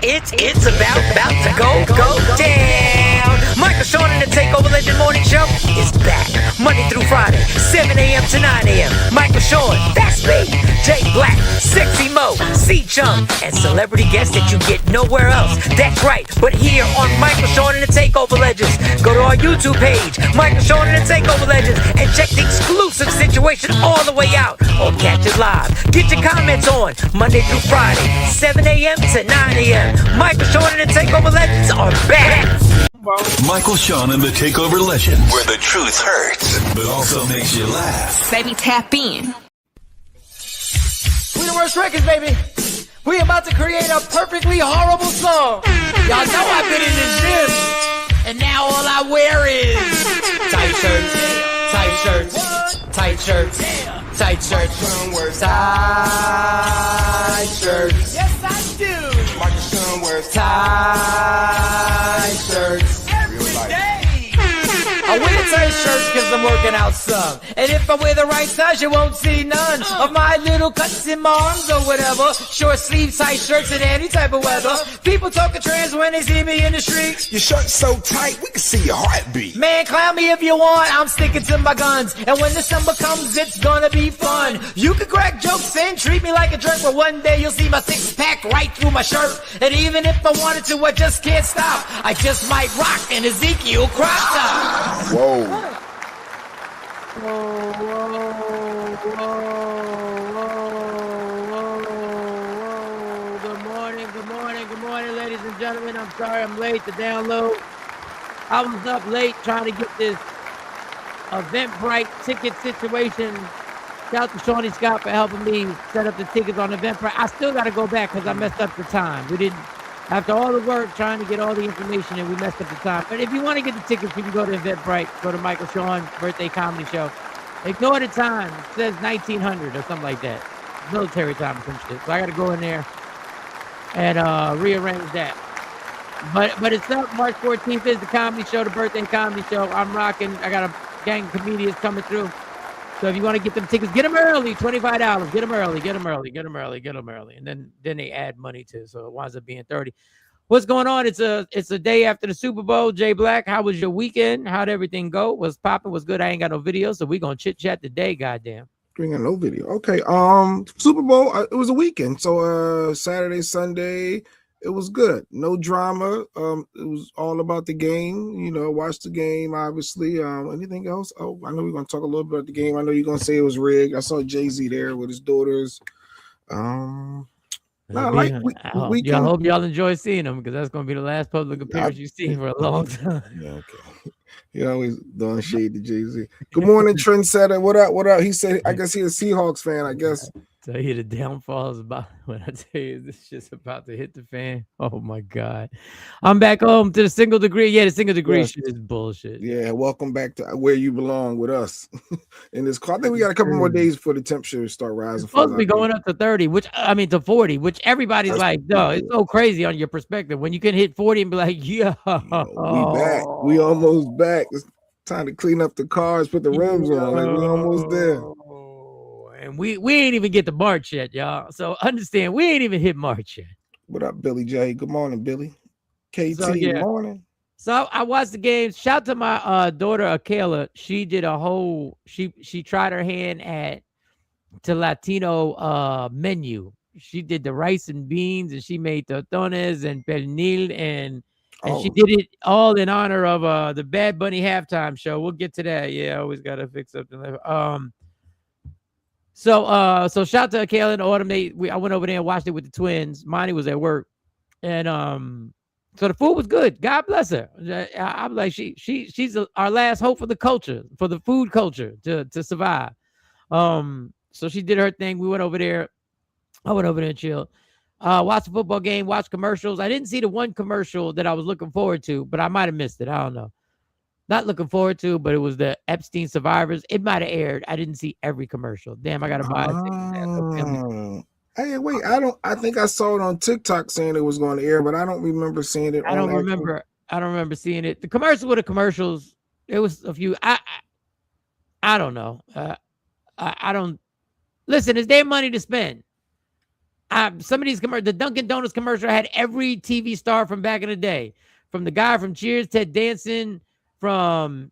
It's about to go down. Michael Sean and the Takeover Legend Morning Show is back Monday through Friday, 7 a.m. to 9 a.m. Michael Sean, that's me. Jay Black, Sexy Mo, C Chung, and celebrity guests that you get nowhere else. That's right, but here on Michael Sean and the Takeover Legends. Go to our YouTube page, Michael Sean and the Takeover Legends, and check the exclusive situation all the way out, or catch it live. Get your comments on Monday through Friday, 7 a.m. to 9 a.m. Michael Sean and the Takeover Legends are back. Michael Sean and the Takeover Legends, where the truth hurts, but also makes you laugh. Baby, tap in. We the worst records, baby. We about to create a perfectly horrible song. Y'all know I've been in the gym, and now all I wear is tight shirts, tight shirts, tight shirts, tight shirts, tight shirts. Yes, I do. Michael Sean wears tight shirts every day. I wear tight shirts because I'm working out some. And if I wear the right size, you won't see none of my little cuts in my arms or whatever. Short sleeve tight shirts in any type of weather. People talking trans when they see me in the street. Your shirt's so tight, we can see your heartbeat. Man, clown me if you want, I'm sticking to my guns. And when December comes, it's gonna be fun. You can crack jokes and treat me like a jerk, but one day you'll see my six-pack right through my shirt. And even if I wanted to, I just can't stop. I just might rock an Ezekiel crop top. Whoa. Good morning, ladies and gentlemen. I'm sorry I'm late to download. I was up late trying to get this Eventbrite ticket situation. Shout out to Shawnee Scott for helping me set up the tickets on Eventbrite. I still got to go back because I messed up the time. We didn't, after all the work trying to get all the information, and we messed up the time. But if you want to get the tickets, you can go to Eventbrite, go to Michael Sean Birthday Comedy Show. Ignore the time. It says 1900 or something like that. Military time or some shit. So I got to go in there and rearrange that. But it's up. March 14th is the comedy show, the birthday comedy show. I'm rocking. I got a gang of comedians coming through. So if you want to get them tickets, get them early. $25. Get them early. Get them early. Get them early. Get them early. And then they add money to, so it winds up being 30. What's going on? It's a day after the Super Bowl. Jay Black, how was your weekend? How'd everything go? What's popping? What's good? I ain't got no video, so we gonna chit chat today. Goddamn. We ain't got no video. Okay. Super Bowl. It was a weekend. So Saturday, Sunday, it was good. No drama. It was all about the game. You know, watch the game. Obviously. Anything else? Oh, I know we're gonna talk a little bit about the game. I know you're gonna say it was rigged. I saw Jay-Z there with his daughters. I hope y'all enjoy seeing him because that's gonna be the last public appearance you see for a long time. Yeah, okay. He always throwing shade to Jay-Z. Good morning, Trendsetter. What up? What up? He said, I guess he's a Seahawks fan, I guess. Tell you the downfall is about when I tell you this shit's about to hit the fan. Oh my God. I'm back home to the single degree. Yeah, the single degree shit is bullshit. Yeah, welcome back to where you belong with us. In this car. I think we got a couple more days before the temperature start rising. It's supposed to be going up to 30, to 40, which everybody's like, no, it's so crazy on your perspective. When you can hit 40 and be like, yeah, we back. We almost back. It's time to clean up the cars, put the rims on. Like we almost there. And we ain't even get to March yet, y'all. So understand, we ain't even hit March yet. What up, Billy J? Good morning, Billy. KT, good morning. So I watched the games. Shout out to my daughter, Akela. She did a whole, she tried her hand to Latino menu. She did the rice and beans, and she made totones and pernil, and she did it all in honor of the Bad Bunny halftime show. We'll get to that. Yeah, I always got to fix something. So shout to Kayla and Autumn. I went over there and watched it with the twins. Monty was at work, and so the food was good. God bless her. I'm like she's our last hope for the culture, for the food culture to survive. So she did her thing. We went over there. I went over there and chilled. Watched the football game. Watched commercials. I didn't see the one commercial that I was looking forward to, but I might have missed it. I don't know. Not looking forward to, but it was the Epstein survivors. It might have aired. I didn't see every commercial. Damn, I gotta buy it. Hey, wait, I think I saw it on TikTok saying it was going to air, but I don't remember seeing it. I don't remember seeing it. The commercials were the commercials. It was a few. I don't know. I don't listen. It's their money to spend. Some of these the Dunkin' Donuts commercial had every TV star from back in the day, from the guy from Cheers, Ted Danson, from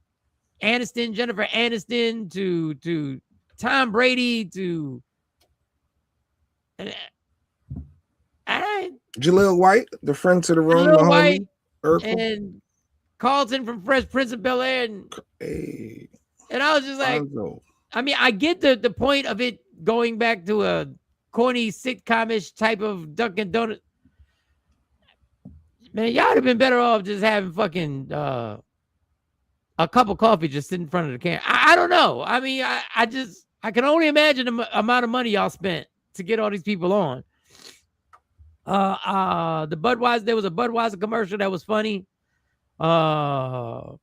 Aniston, Jennifer Aniston, to Tom Brady, to Jaleel White, the friend to the room, Jaleel White, Urkel. and Carlton from Fresh Prince of Bel-Air, and I was just like, I mean, I get the point of it going back to a corny sitcom-ish type of Dunkin' Donut. Man, y'all would have been better off just having fucking a cup of coffee just sitting in front of the camera. I don't know. I mean, I can only imagine the amount of money y'all spent to get all these people on. The Budweiser, there was a Budweiser commercial that was funny. Peyton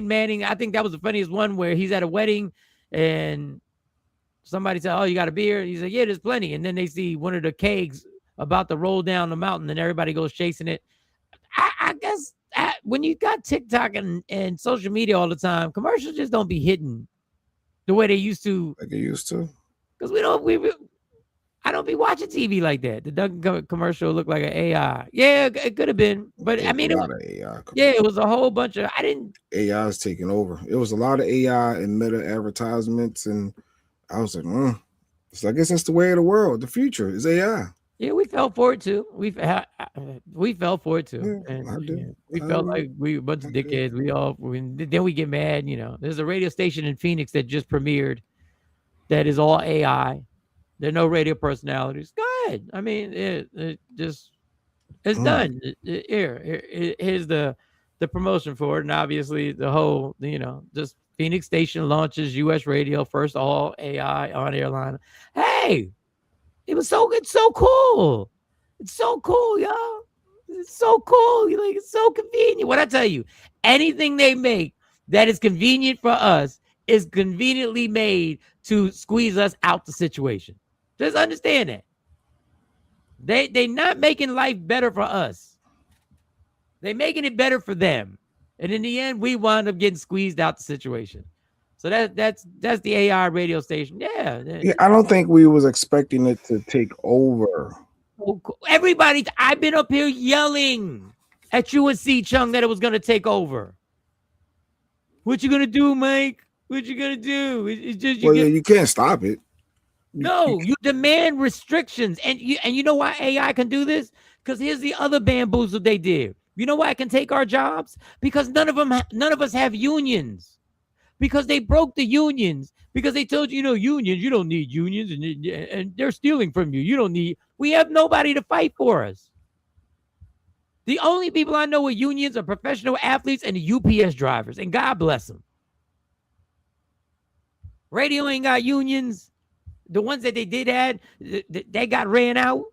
Manning, I think that was the funniest one, where he's at a wedding and somebody said, "Oh, you got a beer?" He said, "Yeah, there's plenty." And then they see one of the kegs about to roll down the mountain and everybody goes chasing it. I guess when you got TikTok and social media all the time, commercials just don't be hitting the way they used to. Like they used to. Because I don't be watching TV like that. The Dunkin' commercial looked like an AI. Yeah, it could have been, but I mean, it was a whole bunch of. AI is taking over. It was a lot of AI and meta advertisements, and I was like, so I guess that's the way of the world. The future is AI. Yeah, we fell for it too. We fell for it too, and we felt like we were a bunch of dickheads. Then we get mad. You know, there's a radio station in Phoenix that just premiered that is all AI. There are no radio personalities. Go ahead. I mean, it's done. Here's the promotion for it, and obviously the whole, just Phoenix station launches U.S. radio first all AI on airline. Hey, it's so cool. It's so cool, y'all. It's so cool. It's so convenient. What I tell you, anything they make that is convenient for us is conveniently made to squeeze us out the situation. Just understand that. They not making life better for us. They making it better for them. And in the end, we wind up getting squeezed out the situation. So that's the AI radio station. Yeah. I don't think we was expecting it to take over. Everybody, I've been up here yelling at UNC Chung that it was going to take over. What you going to do, Mike? What you going to do? It's just you can't stop it. No, you demand restrictions. And you know why AI can do this? Because here's the other bamboozle they did. You know why it can take our jobs? Because none of us have unions. Because they broke the unions. Because they told you, unions, you don't need unions, and they're stealing from you. We have nobody to fight for us. The only people I know with unions are professional athletes and the UPS drivers, and God bless them. Radio ain't got unions. The ones that they did have, they got ran out.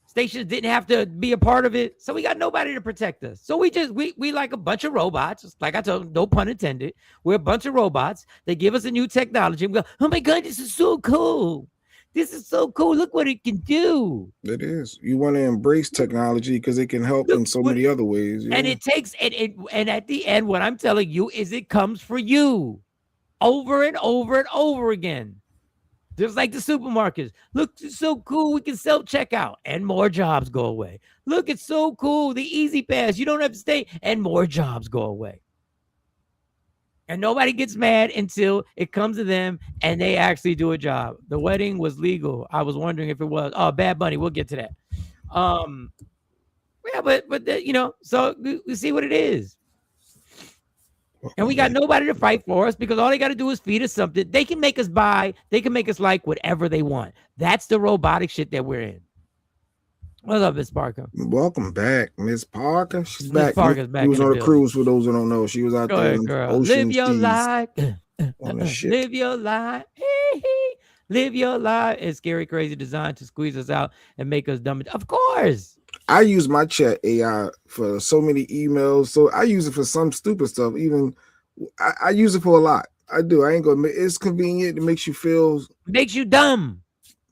Stations didn't have to be a part of it. So we got nobody to protect us. So we like a bunch of robots. Like I told them, no pun intended. We're a bunch of robots. They give us a new technology. And we go, oh my God, this is so cool. This is so cool. Look what it can do. It is. You want to embrace technology because it can help in so many other ways. Yeah. And it takes, and at the end, what I'm telling you is it comes for you over and over and over again. Just like the supermarkets. Look, it's so cool. We can self-checkout and more jobs go away. Look, it's so cool. The Easy Pass. You don't have to stay and more jobs go away. And nobody gets mad until it comes to them and they actually do a job. The wedding was legal. I was wondering if it was. Oh, Bad Bunny. We'll get to that. Yeah, but so we see what it is. And we got nobody to fight for us because all they got to do is feed us something. They can make us buy. They can make us like whatever they want. That's the robotic shit that we're in. What's up, Miss Parker? Welcome back, Miss Parker. She's back. Parker's back. She was on a cruise for those who don't know. She was out there in the ocean. Live your life. On the ship. Live your life. Live your life. It's scary, crazy designed to squeeze us out and make us dumb. Of course. I use my chat AI for so many emails. So I use it for some stupid stuff. Even I use it for a lot. I do. I ain't gonna. It's convenient. It makes you feel. Makes you dumb.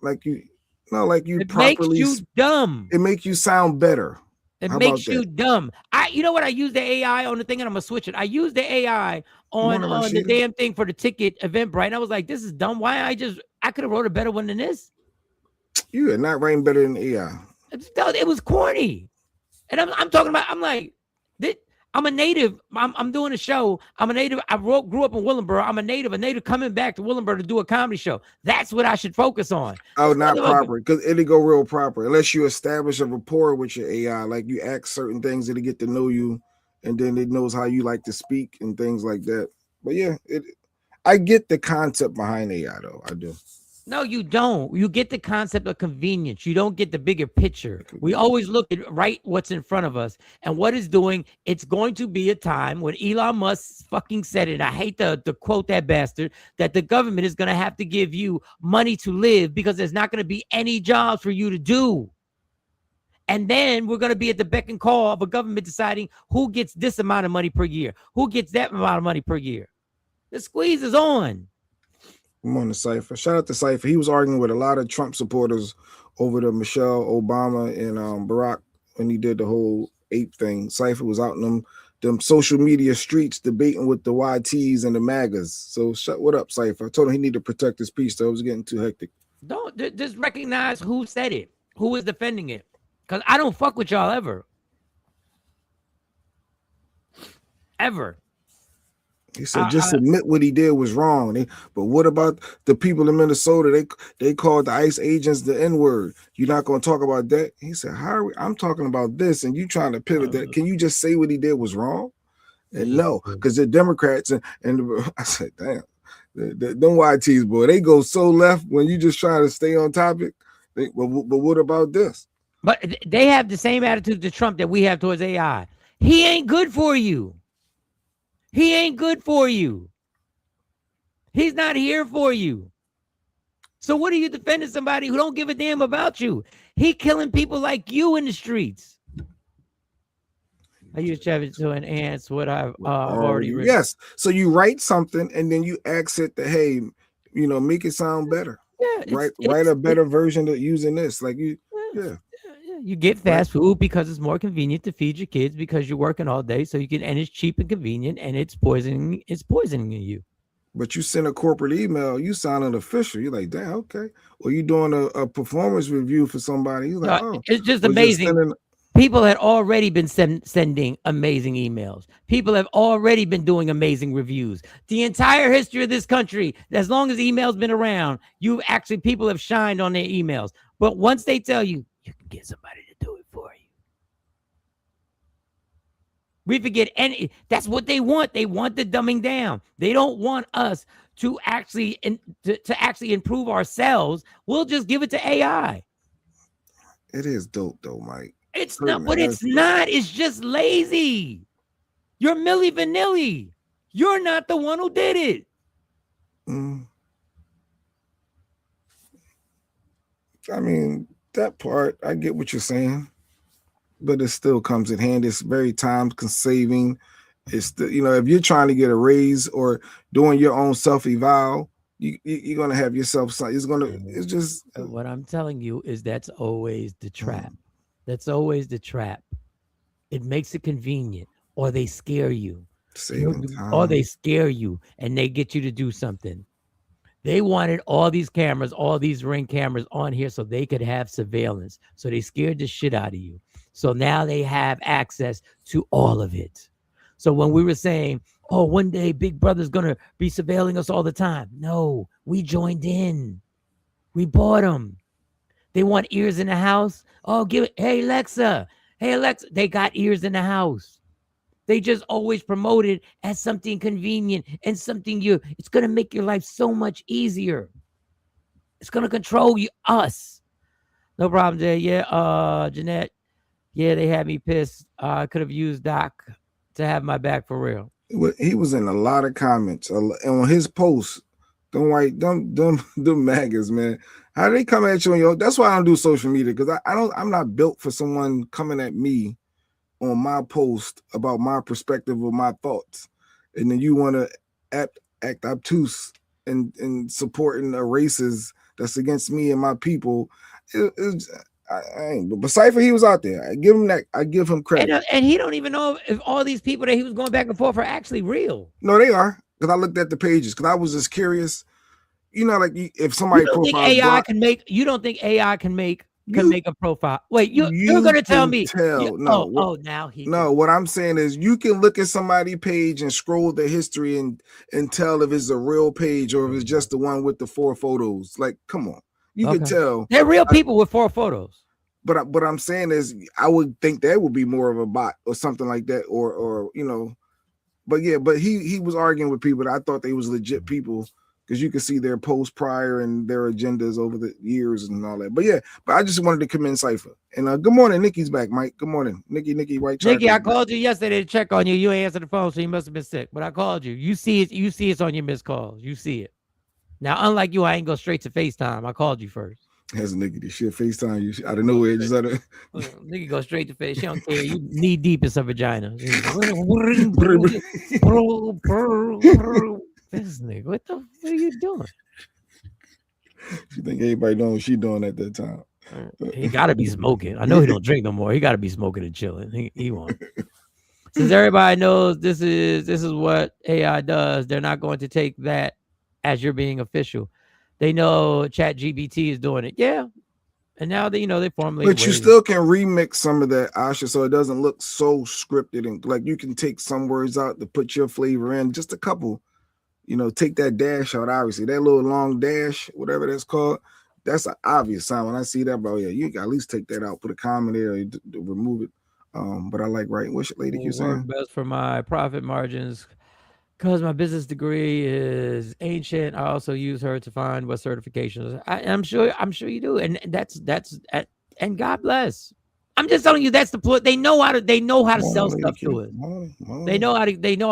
Like you. No, like you it properly. Makes you dumb. It makes you sound better. It makes you dumb. You know what? I use the AI on the thing, and I'm gonna switch it. I use the AI on the damn thing for the ticket Eventbrite. And I was like, this is dumb. Why I could have wrote a better one than this. You are not writing better than AI. It was corny. And I'm talking about, I'm like, I'm a native. I'm doing a show. I'm a native. Grew up in Willenboro. I'm a native coming back to Willenboro to do a comedy show. That's what I should focus on. Oh, not proper, because it'll go real proper unless you establish a rapport with your AI. Like you ask certain things, it'll get to know you, and then it knows how you like to speak and things like that. But yeah, I get the concept behind AI though. I do. No, you don't. You get the concept of convenience. You don't get the bigger picture. We always look at what's in front of us and what it's doing. It's going to be a time when Elon Musk fucking said it. I hate to quote that bastard, that the government is going to have to give you money to live because there's not going to be any jobs for you to do. And then we're going to be at the beck and call of a government deciding who gets this amount of money per year, who gets that amount of money per year. The squeeze is on. I'm on the Cypher. Shout out to Cypher. He was arguing with a lot of Trump supporters over the Michelle Obama and Barack when he did the whole ape thing. Cypher was out in them social media streets debating with the YTs and the MAGAs. So what up, Cypher? I told him he needed to protect his peace, though. It was getting too hectic. Don't just recognize who said it, who is defending it. Because I don't fuck with y'all ever. Ever. He said, just admit what he did was wrong. But what about the people in Minnesota? They called the ICE agents the N-word. You're not going to talk about that? He said, I'm talking about this, and you trying to pivot that. Can you just say what he did was wrong? And no, because they're Democrats. And I said, damn, them YTs, boy, they go so left when you just try to stay on topic. But what about this? But they have the same attitude to Trump that we have towards AI. He ain't good for you. He ain't good for you. He's not here for you. So what are you defending somebody who don't give a damn about you? He killing people like you in the streets. I use Chevy to enhance what I've already written. Yes. So you write something and then you ask it to, hey, make it sound better. Yeah. Write a better version of using this. Like you, yeah. You get fast food because it's more convenient to feed your kids because you're working all day, so you can, and it's cheap and convenient, and it's poisoning you. But you send a corporate email, you sound an official. You're like, damn, okay. Or you doing a performance review for somebody. You're like, it's just amazing. People had already been sending amazing emails. People have already been doing amazing reviews. The entire history of this country, as long as email's been around, people have shined on their emails. But once they tell you, you can get somebody to do it for you. We forget that's what they want. They want the dumbing down. They don't want us to actually improve ourselves. We'll just give it to AI. It is dope though, Mike. It's not, but it's not. It's just lazy. You're Milli Vanilli. You're not the one who did it. I mean, that part, I get what you're saying, but it still comes in hand. It's very time consuming. It's if you're trying to get a raise or doing your own self-eval, you're gonna have yourself. It's just what I'm telling you is that's always the trap. That's always the trap. It makes it convenient, or they scare you, or they scare you, and they get you to do something. They wanted all these cameras, all these Ring cameras on here so they could have surveillance. So they scared the shit out of you. So now they have access to all of it. So when we were saying, oh, one day Big Brother's going to be surveilling us all the time. No, we joined in. We bought them. They want ears in the house. Oh, give it. Hey, Alexa. They got ears in the house. They just always promote it as something convenient and something it's going to make your life so much easier. It's going to control us. No problem there. Yeah, Jeanette. Yeah, they had me pissed. I could have used Doc to have my back for real. He was in a lot of comments. And on his posts, them maggots, man. How do they come at you? That's why I don't do social media, because I'm not built for someone coming at me on my post about my perspective or my thoughts, and then you want to act obtuse and supporting the races that's against me and my people. But Cypher, he was out there. I give him that. I give him credit. And he don't even know if all these people that he was going back and forth are actually real. No, they are, because I looked at the pages because I was just curious. you know, like if somebody profiles black, you don't think AI can make you a profile? Wait, you're gonna tell me? No, Now he. No, what I'm saying is you can look at somebody's page and scroll the history and tell if it's a real page or if it's just the one with the 4 photos. Like, come on, you can tell they're real people with 4 photos. But what I'm saying is, I would think that would be more of a bot or something like that, or you know. But yeah, but he was arguing with people that I thought they was legit people because you could see their posts prior and their agendas over the years and all that. But yeah, but I just wanted to come in Cypher. And good morning, Nikki's back, Mike. Good morning, Nikki, White. Nikki, I called you yesterday to check on you. You ain't answered the phone, so you must have been sick. But I called you. You see it. You see it's on your missed calls. You see it. Now, unlike you, I ain't go straight to FaceTime. I called you first. Has Nikki this shit FaceTime you out of nowhere? Just out of Nikki go straight to face. She don't care. You knee deep in some vagina. This nigga, what the fuck are you doing? She think everybody knows what she doing at that time. He gotta be smoking. I know he don't drink no more. He gotta be smoking and chilling. He won't. Since everybody knows this is what AI does, they're not going to take that as you're being official. They know ChatGPT is doing it. Yeah. And now they formally. But you still can remix some of that, Asha, so it doesn't look so scripted and like you can take some words out to put your flavor in, just a couple. Take that dash out, obviously. That little long dash, whatever that's called, that's an obvious sign. When I see that, bro, yeah, you can at least take that out, put a comment there, to remove it. But I like writing. What's lady keep saying? Best for my profit margins. Because my business degree is ancient, I also use her to find what certifications. I'm sure you do, and that's and God bless. I'm just telling you that's the plot. They know how to sell stuff to us. They know how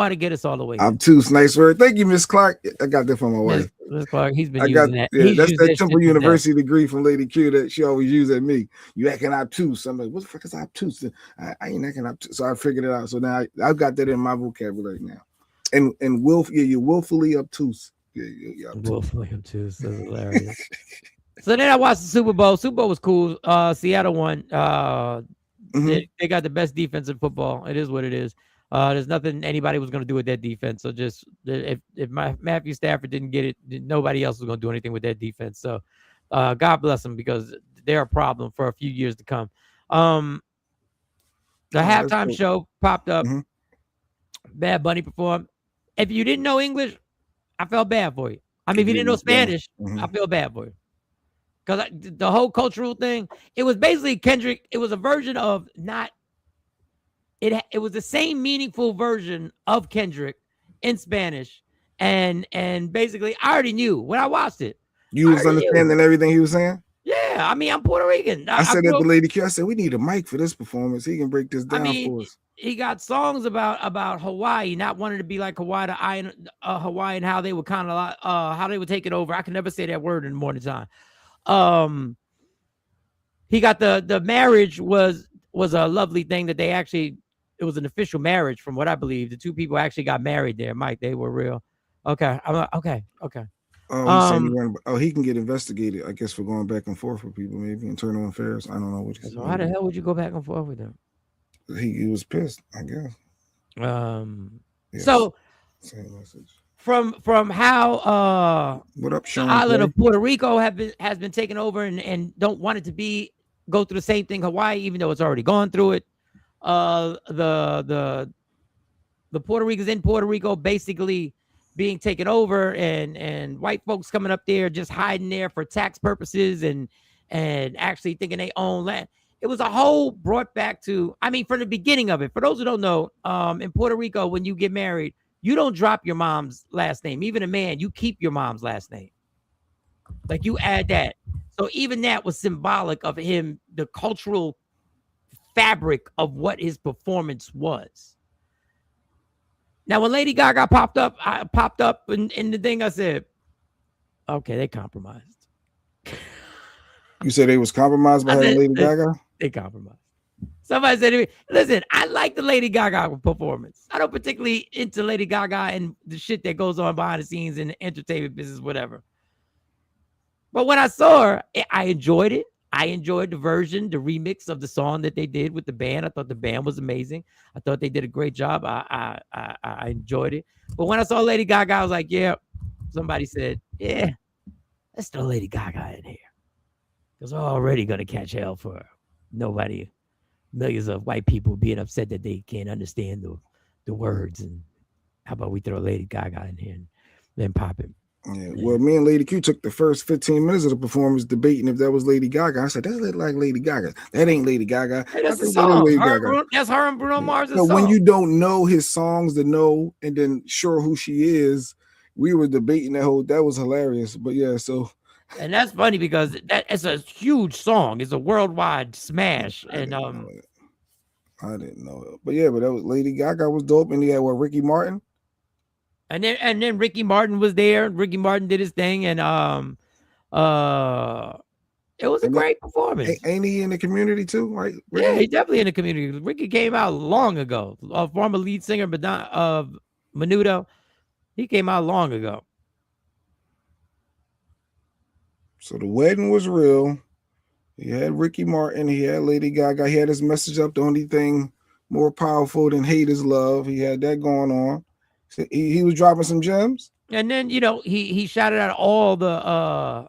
to get us all the way. Obtuse, nice word. Thank you, Miss Clark. I got that from my wife. Miss Clark, he's been using that. Yeah, that's that Temple University degree from Lady Q that she always used at me. You acting obtuse. I'm like, what the fuck is obtuse? I ain't acting obtuse. So I figured it out. So now I've got that in my vocabulary now. And you're willfully obtuse. Yeah, obtuse. Willfully obtuse. That's hilarious. So then I watched the Super Bowl. Super Bowl was cool. Seattle won. They got the best defense in football. It is what it is. There's nothing anybody was going to do with that defense. So just if Matthew Stafford didn't get it, nobody else was going to do anything with that defense. So God bless them because they're a problem for a few years to come. The halftime show popped up. Bad Bunny performed. If you didn't know English, I felt bad for you. I mean, if you didn't know Spanish, I feel bad for you. Because the whole cultural thing, it was basically Kendrick. It was a version of it was the same meaningful version of Kendrick in Spanish. And basically, I already knew when I watched it. You was understanding everything he was saying? Yeah, I mean, I'm Puerto Rican. I said that to Lady Q. I said, we need a mic for this performance. He can break this down for us. He got songs about Hawaii, not wanting to be like Hawaii and how they would kind of how they would take it over. I can never say that word in the morning time. He got the marriage was a lovely thing that it was an official marriage from what I believe. The two people actually got married there, Mike. They were real. Okay. Okay. He can get investigated, I guess, for going back and forth with people, maybe internal affairs. I don't know what he's. So how the hell would you go back and forth with them? He was pissed, I guess. Yes. So same message. From how what up, Sean? The island of Puerto Rico has been taken over and don't want it to go through the same thing Hawaii, even though it's already gone through it. The Puerto Ricans in Puerto Rico basically being taken over and white folks coming up there just hiding there for tax purposes and actually thinking they own land. It was a whole brought back to, I mean, from the beginning of it. For those who don't know, in Puerto Rico, when you get married, you don't drop your mom's last name. Even a man, you keep your mom's last name. Like you add that. So even that was symbolic of him, the cultural fabric of what his performance was. Now, when Lady Gaga popped up in the thing, I said, okay, they compromised. You said they was compromised by having Lady Gaga? They compromised. Somebody said to me, listen, I like the Lady Gaga performance. I don't particularly into Lady Gaga and the shit that goes on behind the scenes in the entertainment business, whatever. But when I saw her, I enjoyed it. I enjoyed the remix of the song that they did with the band. I thought the band was amazing. I thought they did a great job. I enjoyed it. But when I saw Lady Gaga, I was like, yeah. Somebody said, yeah, let's throw Lady Gaga in here. Because we're already going to catch hell for millions of white people being upset that they can't understand the words. And how about we throw Lady Gaga in here and then pop it? Yeah. Well, me and Lady Q took the first 15 minutes of the performance debating if that was Lady Gaga. I said, that look like Lady Gaga. That ain't Lady Gaga. Hey, that's I a think that is song. Lady Gaga. That's her and Bruno Mars' So song. when you don't know his songs to know and then sure who she is, we were debating that was hilarious. But yeah, so. And that's funny because it's a huge song. It's a worldwide smash. I didn't know it. But yeah, but that was Lady Gaga was dope. And he had Ricky Martin. And then Ricky Martin was there. Ricky Martin did his thing, and it was a great performance. Ain't he in the community too? Right? Ricky? Yeah, he's definitely in the community. Ricky came out long ago. Former lead singer of Menudo, he came out long ago. So the wedding was real. He had Ricky Martin. He had Lady Gaga. He had his message up. The only thing more powerful than hate is love. He had that going on. He was dropping some gems. And then, he shouted out all the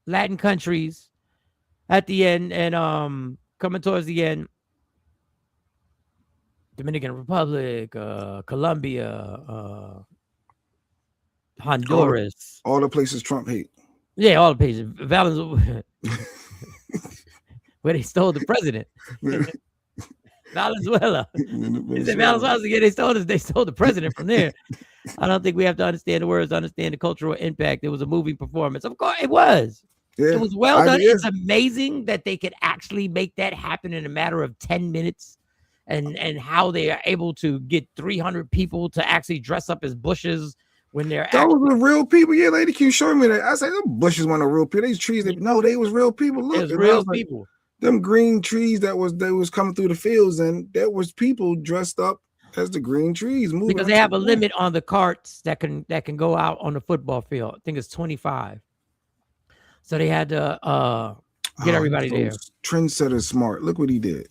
Latin countries at the end, and coming towards the end, Dominican Republic, Colombia, Honduras. All the places Trump hate. Yeah, all the places. Valenzuela, where they stole the president. Valenzuela. He said Valenzuela again. They stole the president from there. I don't think we have to understand the words to understand the cultural impact. It was a moving performance. Of course, it was. Yeah, it was well done. It's amazing that they could actually make that happen in a matter of 10 minutes, and how they are able to get 300 people to actually dress up as bushes when they're. Those were real people. Yeah, Lady Q showed me that. I said the bushes weren't real people. These trees. They was real people. Look, it was real people. Them green trees that was coming through the fields, and there was people dressed up as the green trees moving. Because they have a limit on the carts that can go out on the football field. I think it's 25. So they had to get everybody there. Trendsetter smart. Look what he did.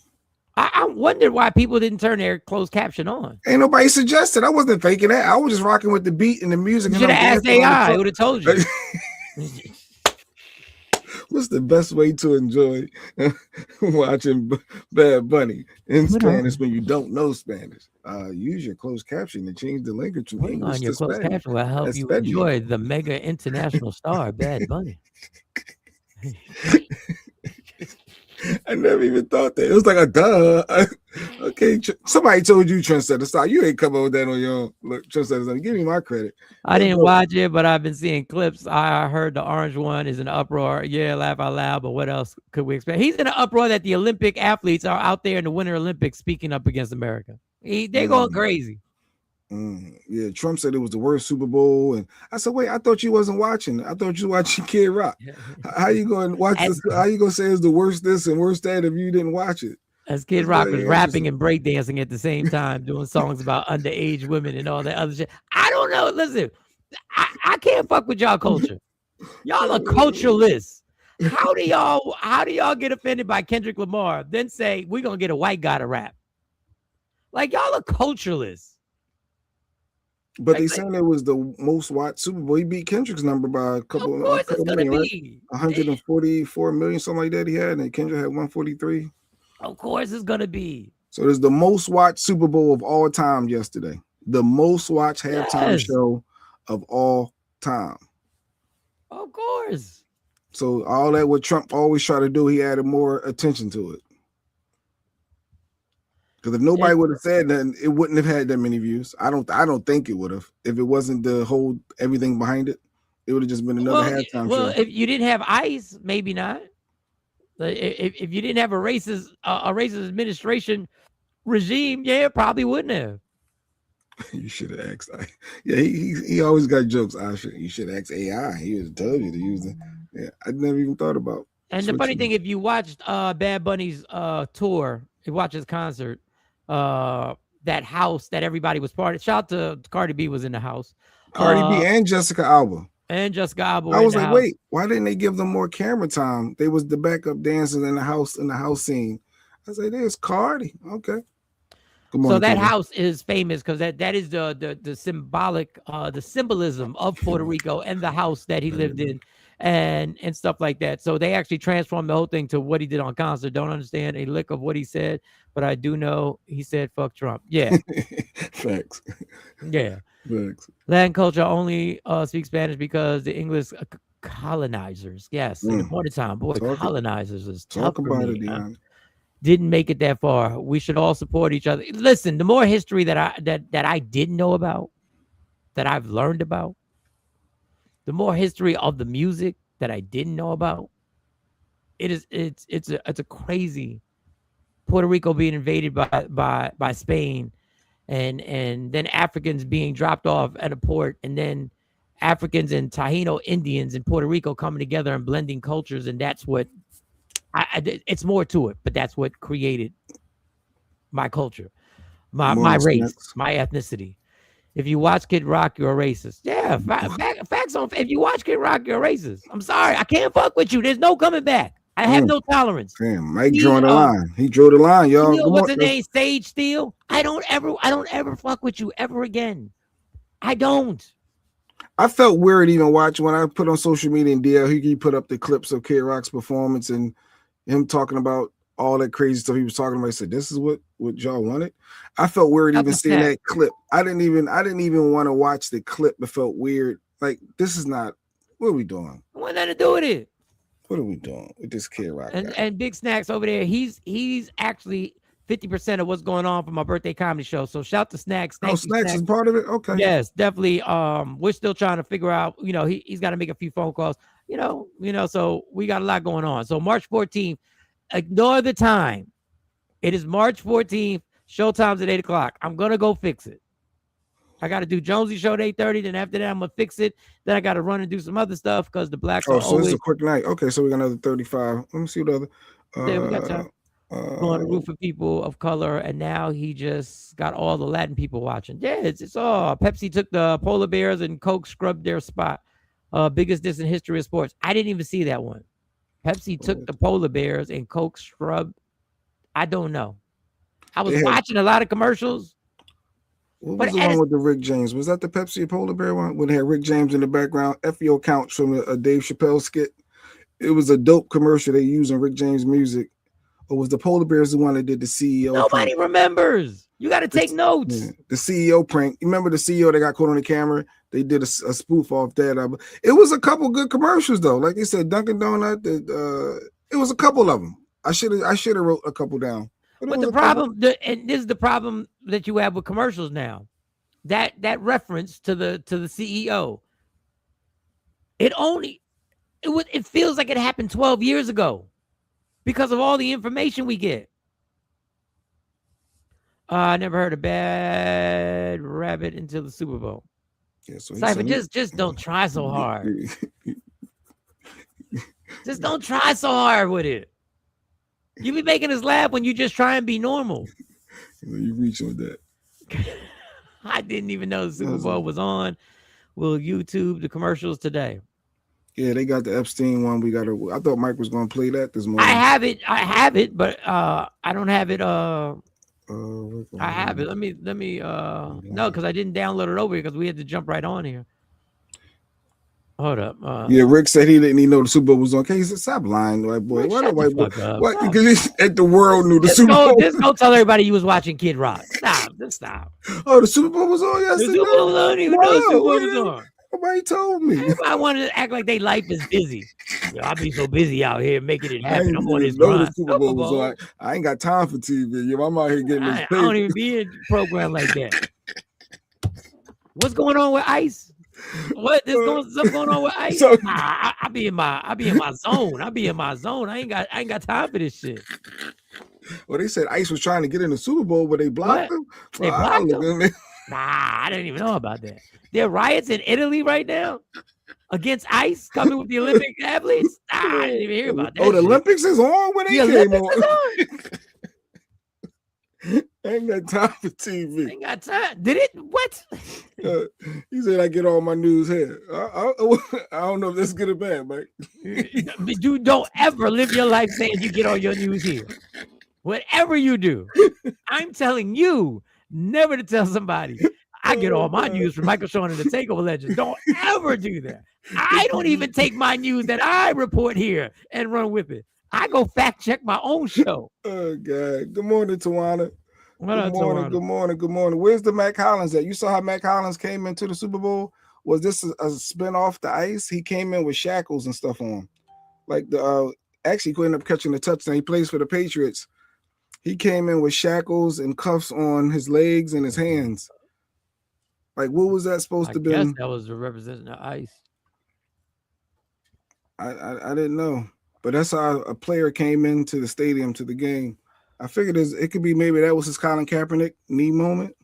I wondered why people didn't turn their closed caption on. Ain't nobody suggested. I wasn't faking that. I was just rocking with the beat and the music. You should have asked AI. It would have told you. What's the best way to enjoy watching Bad Bunny in Spanish when you don't know Spanish? Use your closed caption and change the language from English on your closed caption will help you enjoy the mega international star Bad Bunny. I never even thought that. It was like a duh. Okay, somebody told you Trendsetter style. You ain't come up with that on your own. Look, Trendsetter, give me my credit. I didn't watch it, but I've been seeing clips. I heard the orange one is in an uproar. Yeah, laugh out loud, but what else could we expect? He's in an uproar that the Olympic athletes are out there in the Winter Olympics speaking up against America. They're going crazy. Yeah, Trump said it was the worst Super Bowl, and I said, "Wait, I thought you wasn't watching. I thought you were watching Kid Rock. How you going to watch this? How you going to say it's the worst this and worst that if you didn't watch it?" As Kid Rock was rapping and breakdancing at the same time, doing songs about underage women and all that other shit. I don't know. Listen, I can't fuck with y'all culture. Y'all are cultureless. How do y'all get offended by Kendrick Lamar, then say we're gonna get a white guy to rap? Like, y'all are cultureless. But they saying it was the most watched Super Bowl. He beat Kendrick's number by a couple million, right? 144 million, something like that he had, and Kendrick had 143. Of course it's gonna be. So there's the most watched Super Bowl of all time yesterday. The most watched halftime show of all time. Of course. So all that what Trump always try to do, he added more attention to it. Because if nobody would have said that, it wouldn't have had that many views. I don't think it would have. If it wasn't the whole everything behind it, it would have just been another halftime show. Well, if you didn't have ICE, maybe not. If you didn't have a racist administration regime, yeah, it probably wouldn't have. You should have asked. Yeah, he always got jokes. You should ask AI. He would have told you to use it. Yeah, I never even thought about. And the funny thing, if you watched Bad Bunny's tour, you watch his concert. That house that everybody was part of. Shout out to Cardi B was in the house. Cardi B and Jessica Alba. I was like, wait, why didn't they give them more camera time? They was the backup dancers in the house scene. I was like, there's Cardi. Okay. So that house is famous because that is the symbolic the symbolism of Puerto Rico and the house that he lived in. and stuff like that. So they actually transformed the whole thing to what he did on concert. Don't understand a lick of what he said, but I do know he said fuck Trump. Yeah. Facts. Yeah. Facts. Latin culture only speaks Spanish because the English colonizers. Yes. In the morning time, boy, colonizers is tough for me. Didn't make it that far. We should all support each other. Listen, the more history that I didn't know about, that I've learned about, the more history of the music that I didn't know about. It's a crazy Puerto Rico being invaded by Spain, and then Africans being dropped off at a port, and then Africans and Taino Indians in Puerto Rico coming together and blending cultures, and that's what it's more to it, but that's what created my culture, my race, my ethnicity. If you watch Kid Rock, you're a racist. Yeah, facts on. If you watch Kid Rock, you're a racist. I'm sorry, I can't fuck with you. There's no coming back. I have no tolerance. Damn, Mike drawing the line. He drew the line, y'all. What's the name? Sage Steele. I don't ever fuck with you ever again. I don't. I felt weird even watching when I put on social media and DL. He put up the clips of Kid Rock's performance and him talking about all that crazy stuff he was talking about. He said, "This is what y'all wanted." I felt weird even seeing that clip. I didn't even want to watch the clip. It felt weird. Like, this is not. What are we doing? What nothing to do with it? What are we doing with this Kid Rock guy? And Big Snacks over there. He's actually 50% of what's going on for my birthday comedy show. So shout to Snacks. Snacks is part of it. Okay. Yes, definitely. We're still trying to figure out. You know, he's got to make a few phone calls. You know. So we got a lot going on. So March 14th. Ignore the time. It is March 14th. Showtime's at 8:00. I'm gonna go fix it. I got to do Jonesy show at 8:30. Then after that, I'm gonna fix it. Then I got to run and do some other stuff because the blacks. So this is a quick night. Okay, so we got another 35. Let me see what other. Yeah, we got time. On a roof of people of color, and now he just got all the Latin people watching. Yeah, it's all. Pepsi took the polar bears and Coke scrubbed their spot. Biggest diss in history of sports. I didn't even see that one. Pepsi took the polar bears and Coke scrubbed. I don't know. I was watching a lot of commercials. What was the one with the Rick James? Was that the Pepsi polar bear one? When they had Rick James in the background, FEO counts from a Dave Chappelle skit. It was a dope commercial they used in Rick James music. Or was the polar bears the one that did the CEO? Nobody remembers. You got to take notes. Yeah, the CEO prank. You remember the CEO that got caught on the camera? They did a spoof off that. It was a couple good commercials though. Like they said, Dunkin' Donut. It was a couple of them. I should have wrote a couple down. But the problem, and this is the problem that you have with commercials now. That reference to the CEO. It feels like it happened 12 years ago because of all the information we get. I never heard a bad rabbit until the Super Bowl. Yeah, so Cypher, just don't try so hard. Just don't try so hard with it. You be making us laugh when you just try and be normal. You reach on that. I didn't even know the Super Bowl was on. We'll YouTube the commercials today. Yeah, they got the Epstein one. I thought Mike was going to play that this morning. I have it, but I don't have it. I have it. Let me. No, because I didn't download it over here because we had to jump right on here. Hold up. Yeah, Rick said he didn't even know the Super Bowl was on. Okay, he said, "Stop lying, white boy. Why the white boy? What? Because the world knew the Super Bowl. Just go tell everybody you was watching Kid Rock. Stop. Just stop. Oh, the Super Bowl was on yesterday. The Super Bowl was on. I didn't even know the Super Bowl was on. Nobody told me. I wanted to act like their life is busy. Yo, I be so busy out here making it happen. I'm on this grind. Super Bowl was on. I ain't got time for TV. Yo, I'm out here getting this paper. I don't even be in a program like that. What's going on with Ice? What? Something going on with Ice? I be in my zone. I be in my zone. I ain't got time for this shit. Well, they said Ice was trying to get in the Super Bowl, but they blocked him. They blocked him. Nah, I didn't even know about that. There are riots in Italy right now against ICE coming with the Olympic athletes. I didn't even hear about that. Oh, the Olympics is on when they came on. Ain't got time for TV. Ain't got time. Did it? What? He said I get all my news here. I don't know if that's good or bad, Mike. You don't ever live your life saying you get all your news here. Whatever you do, I'm telling you never to tell somebody I get all my news from Michael Sean and the Takeover Legends. Don't ever do that. I don't even take my news that I report here and run with it. I go fact check my own show. Oh God. Good morning, Tawana. What up, Good morning, Tawana? good morning, good morning. Where's the Mac Hollins at? You saw how Mac Hollins came into the Super Bowl? Was this a spin off the ice? He came in with shackles and stuff on. Like the actually couldn't end up catching the touchdown. He plays for the Patriots. He came in with shackles and cuffs on his legs and his hands. Like, what was that supposed to be? I guess that was representing the ice. I didn't know, but that's how a player came into the stadium to the game. I figured it could be maybe that was his Colin Kaepernick knee moment.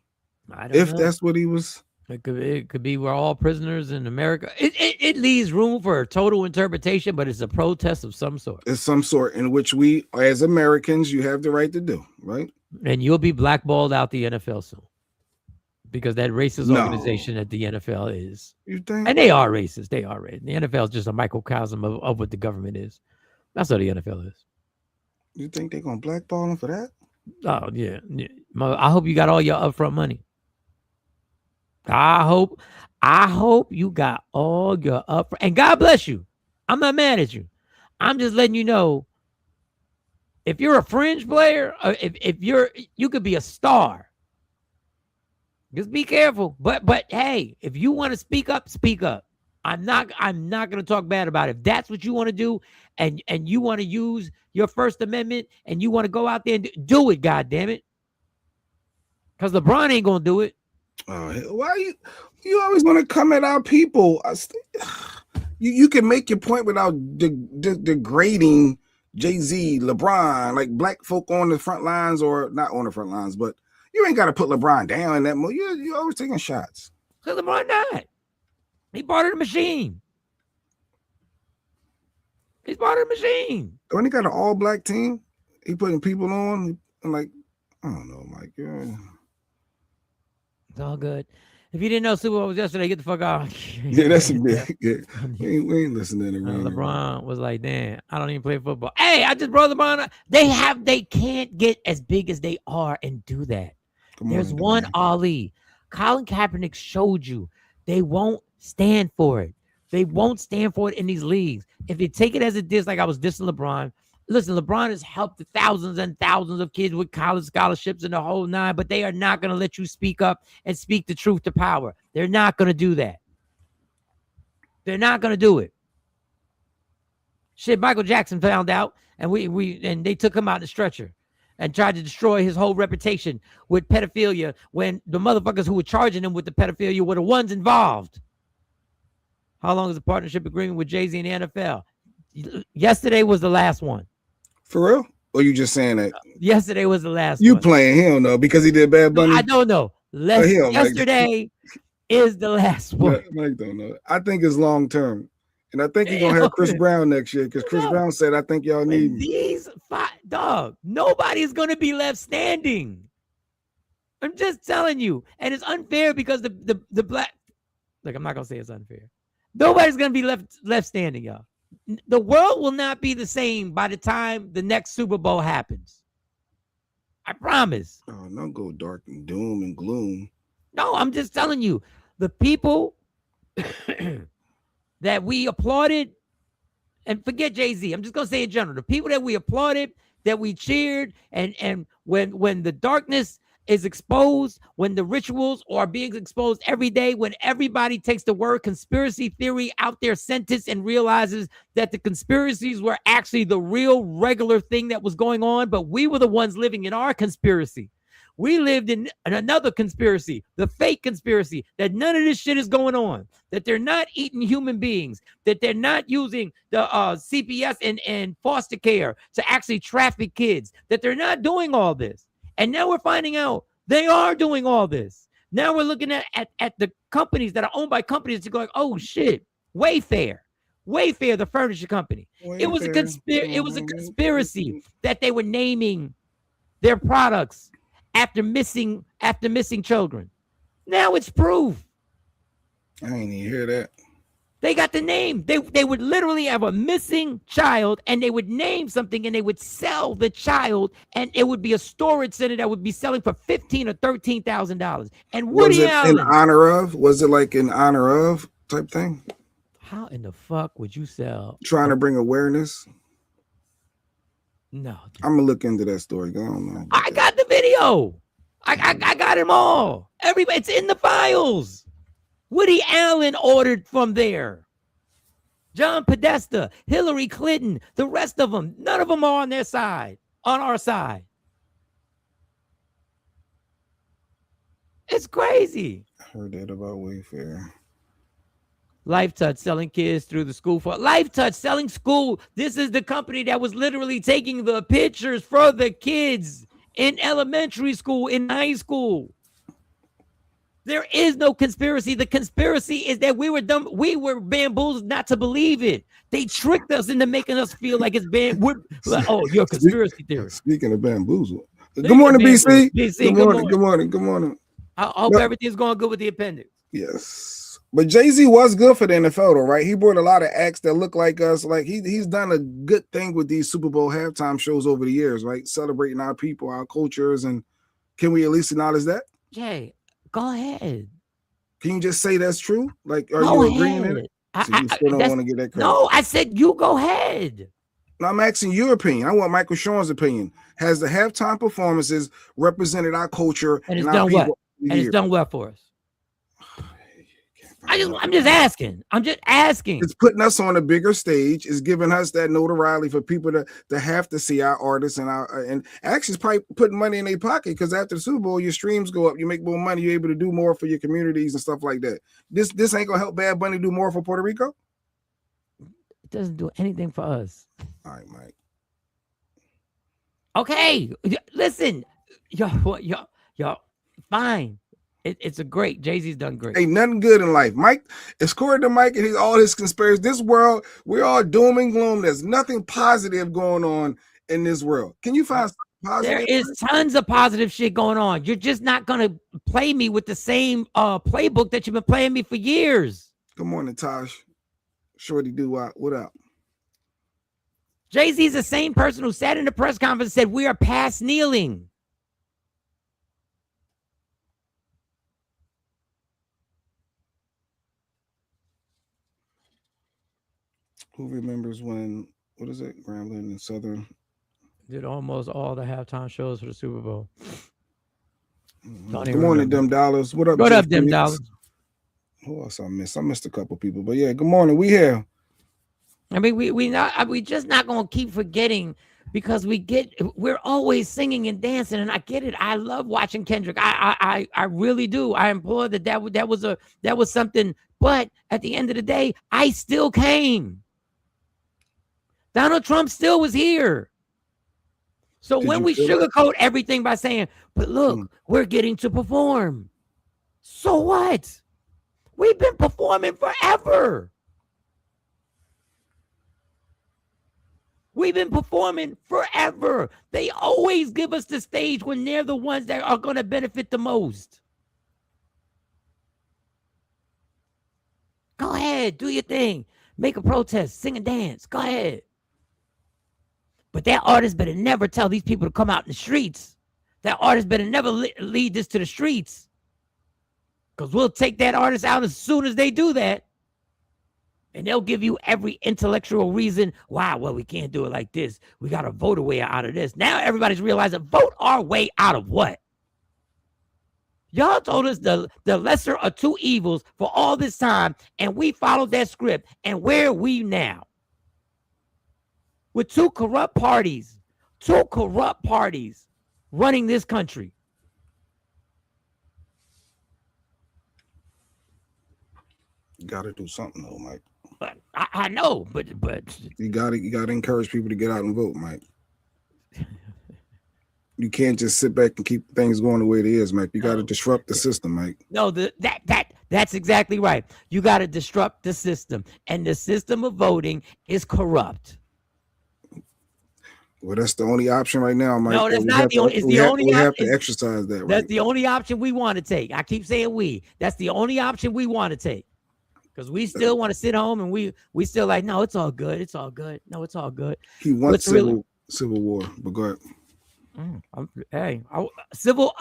I don't If know. that's what he was. It could be we're all prisoners in America. It leaves room for a total interpretation, but it's a protest of some sort. It's some sort in which we, as Americans, you have the right to do, right? And you'll be blackballed out the NFL soon. Because that racist organization that the NFL is. You think? And they are racist. They are racist. The NFL is just a microcosm of what the government is. That's what the NFL is. You think they're going to blackball him for that? Oh, yeah. I hope you got all your upfront money. I hope you got all your upfront. And God bless you. I'm not mad at you. I'm just letting you know, if you're a fringe player, if you could be a star. Just be careful. But hey, if you want to speak up, speak up. I'm not going to talk bad about it. If that's what you want to do, and you want to use your First Amendment, and you want to go out there and do it, God damn it. Because LeBron ain't going to do it. Why you always want to come at our people? You can make your point without degrading Jay-Z, LeBron, like black folk on the front lines, or not on the front lines, but you ain't got to put LeBron down in that mode. You're always taking shots. Because LeBron not. He part of the machine. He's part of the machine. When he got an all-black team, he putting people on. I'm like, I don't know, Mike. Yeah. It's all good. If you didn't know Super Bowl was yesterday, get the fuck out. Yeah, that's a big. Yeah. We ain't listening to him. LeBron was like, damn, I don't even play football. Hey, I just brought LeBron up. They can't get as big as they are and do that. There's one Ali. Colin Kaepernick showed you they won't stand for it. They won't stand for it in these leagues. If they take it as a diss, like I was dissing LeBron, listen, LeBron has helped thousands and thousands of kids with college scholarships and the whole nine, but they are not going to let you speak up and speak the truth to power. They're not going to do that. They're not going to do it. Shit, Michael Jackson found out, and and they took him out in the stretcher and tried to destroy his whole reputation with pedophilia when the motherfuckers who were charging him with the pedophilia were the ones involved. How long is the partnership agreement with Jay-Z and the NFL? Yesterday was the last one. For real? Or you just saying that? Yesterday was the last one. You playing him, though, because he did Bad Bunny? I don't know. Yesterday is the last one. Mike don't know. I think it's long term. And I think he's going to have Chris Brown next year, because Chris Brown said, I think y'all need me. These five, dog, nobody's going to be left standing. I'm just telling you. And it's unfair because the black, look, I'm not going to say it's unfair. Nobody's going to be left standing, y'all. The world will not be the same by the time the next Super Bowl happens. I promise. Oh, don't go dark and doom and gloom. No, I'm just telling you. The people that we applauded, and forget Jay-Z, I'm just going to say in general, the people that we applauded, that we cheered, and when the darkness is exposed, when the rituals are being exposed every day, when everybody takes the word conspiracy theory out their sentence and realizes that the conspiracies were actually the real regular thing that was going on, but we were the ones living in our conspiracy. We lived in another conspiracy, the fake conspiracy, that none of this shit is going on, that they're not eating human beings, that they're not using the CPS and foster care to actually traffic kids, that they're not doing all this. And now we're finding out they are doing all this. Now we're looking at the companies that are owned by companies to go like, oh shit, Wayfair, the furniture company. It was a conspiracy that they were naming their products after missing children. Now it's proof. I ain't even hear that. They got the name. They would literally have a missing child, and they would name something, and they would sell the child, and it would be a storage center that would be selling for $15,000 or $13,000. And Woody Allen, in honor of? Was it like in honor of type thing? How in the fuck would you sell? Trying to bring awareness? No, I'm gonna look into that story. I don't know. I got the video. I got them all. Everybody, it's in the files. Woody Allen ordered from there. John Podesta, Hillary Clinton, the rest of them, none of them are on their side, on our side. It's crazy. I heard that about Wayfair. LifeTouch selling kids through the school for LifeTouch selling school. This is the company that was literally taking the pictures for the kids in elementary school, in high school. There is no conspiracy. The conspiracy is that we were dumb. We were bamboozled not to believe it. They tricked us into making us feel like it's oh, you're a conspiracy theorist. Speaking of bamboozle. Good morning, BC. Good morning. I hope everything's going good with the appendix. Yes. But Jay-Z was good for the NFL, though, right? He brought a lot of acts that look like us. Like he's done a good thing with these Super Bowl halftime shows over the years, right? Celebrating our people, our cultures, and can we at least acknowledge that? Jay, go ahead. Can you just say that's true? Like, are you agreeing in it? So you still don't want to get that credit. No, I said you go ahead. No, I'm asking your opinion. I want Michael Sean's opinion. Has the halftime performances represented our culture and our people? And it's done well for us. I'm just asking. It's putting us on a bigger stage. It's giving us that notoriety for people to have to see our artists and actually it's probably putting money in their pocket because after the Super Bowl, your streams go up, you make more money, you're able to do more for your communities and stuff like that. This ain't gonna help Bad Bunny do more for Puerto Rico. It doesn't do anything for us. All right, Mike. Okay, listen, y'all, fine. It's a great. Jay-Z's done great. Ain't nothing good in life. Mike, according to Mike and all his conspiracies, this world, we're all doom and gloom. There's nothing positive going on in this world. Can you find something positive? There is tons of positive shit going on. You're just not going to play me with the same playbook that you've been playing me for years. Good morning, Tosh. Shorty what up? Jay-Z's the same person who sat in the press conference and said, we are past kneeling. Who remembers when, what is it, Grambling and Southern? Did almost all the halftime shows for the Super Bowl. Good morning, Dem Dollars. What up? What up, Dem Dollars? Who else I missed? I missed a couple people, but yeah, good morning. We here. I mean, we just not gonna keep forgetting because we're always singing and dancing, and I get it. I love watching Kendrick. I really do. I implore that was something. But at the end of the day, I still came. Donald Trump still was here. So when we sugarcoat everything by saying, but look, we're getting to perform. So what? We've been performing forever. We've been performing forever. They always give us the stage when they're the ones that are going to benefit the most. Go ahead, do your thing. Make a protest, sing and dance. Go ahead. But that artist better never tell these people to come out in the streets. That artist better never lead this to the streets. Because we'll take that artist out as soon as they do that. And they'll give you every intellectual reason why, well, we can't do it like this. We got to vote a way out of this. Now everybody's realizing, vote our way out of what? Y'all told us the lesser of two evils for all this time, and we followed that script. And where are we now? With two corrupt parties running this country. You got to do something, though, Mike. I know, but you got to encourage people to get out and vote, Mike. You can't just sit back and keep things going the way it is, Mike. You got to disrupt the system, Mike. No, that's exactly right. You got to disrupt the system, and the system of voting is corrupt. Well, that's the only option right now, Mike. No, that's not the only. It's the only. We have to exercise that. That's the only option we want to take. I keep saying we. That's the only option we want to take. Because we still want to sit home and we still like, no, it's all good. It's all good. No, it's all good. He wants civil war, but go ahead. Civil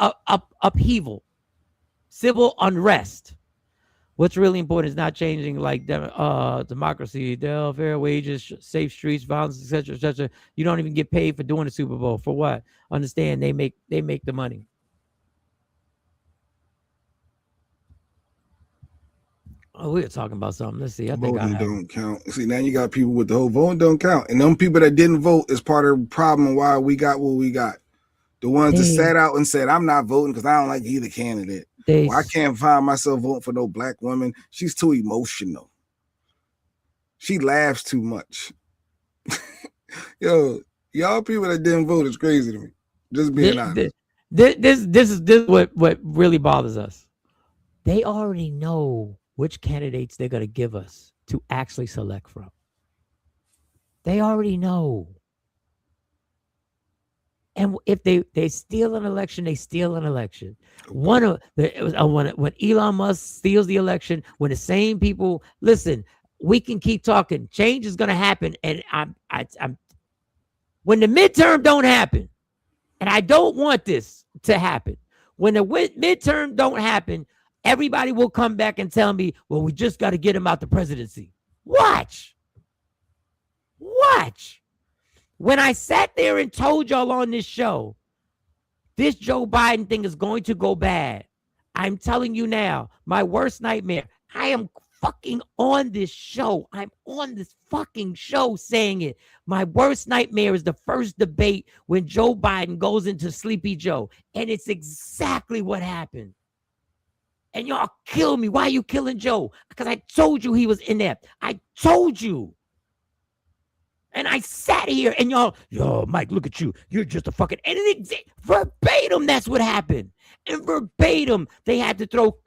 upheaval, civil unrest. What's really important is not changing like democracy, fair wages, safe streets, violence, etc., etc. You don't even get paid for doing the Super Bowl. For what? Understand? They make the money. Oh, we were talking about something. Let's see. Voting don't count. See, now you got people with the whole voting don't count, and them people that didn't vote is part of the problem and why we got what we got. The ones that sat out and said, "I'm not voting because I don't like either candidate." I can't find myself voting for no black woman. She's too emotional. She laughs too much. Yo, y'all people that didn't vote is crazy to me. Just being honest. This is what really bothers us. They already know which candidates they're going to give us to actually select from. They already know. And if they steal an election, they steal an election. When Elon Musk steals the election, when the same people listen, we can keep talking. Change is going to happen, and I'm when the midterm don't happen, and I don't want this to happen. When the midterm don't happen, everybody will come back and tell me, "Well, we just got to get him out the presidency." Watch. When I sat there and told y'all on this show, this Joe Biden thing is going to go bad. I'm telling you now, my worst nightmare. I am fucking on this show. I'm on this fucking show saying it. My worst nightmare is the first debate when Joe Biden goes into Sleepy Joe. And it's exactly what happened. And y'all kill me. Why are you killing Joe? Because I told you he was in there. I told you. And I sat here and y'all, yo, Mike, look at you. You're just a fucking, and verbatim, that's what happened. And verbatim, they had to throw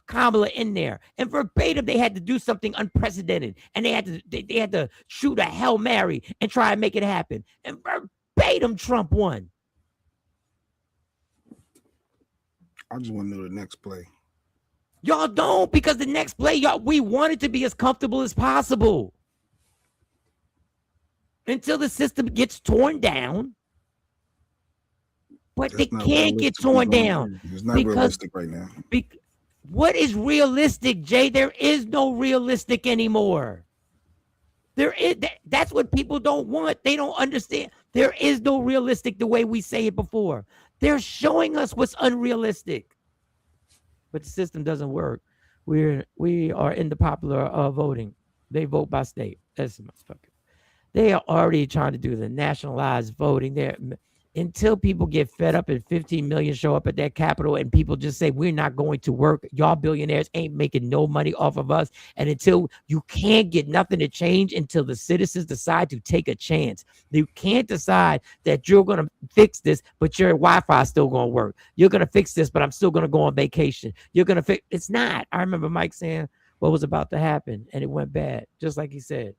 Kamala in there. And verbatim, they had to do something unprecedented. And they had to shoot a Hail Mary and try and make it happen. And verbatim, Trump won. I just want to know the next play. Y'all don't, because the next play, we want it to be as comfortable as possible. Until the system gets torn down. But they can't get torn down. It's not realistic right now. What is realistic, Jay? There is no realistic anymore. That's what people don't want. They don't understand. There is no realistic the way we say it before. They're showing us what's unrealistic. But the system doesn't work. We are in the popular voting. They vote by state. That's the motherfucker. They are already trying to do the nationalized voting there until people get fed up and 15 million show up at that Capitol and people just say, we're not going to work. Y'all billionaires ain't making no money off of us. And until you can't get nothing to change until the citizens decide to take a chance. You can't decide that you're going to fix this, but your Wi-Fi is still going to work. You're going to fix this, but I'm still going to go on vacation. You're going to fix. It's not. I remember Mike saying what was about to happen and it went bad, just like he said.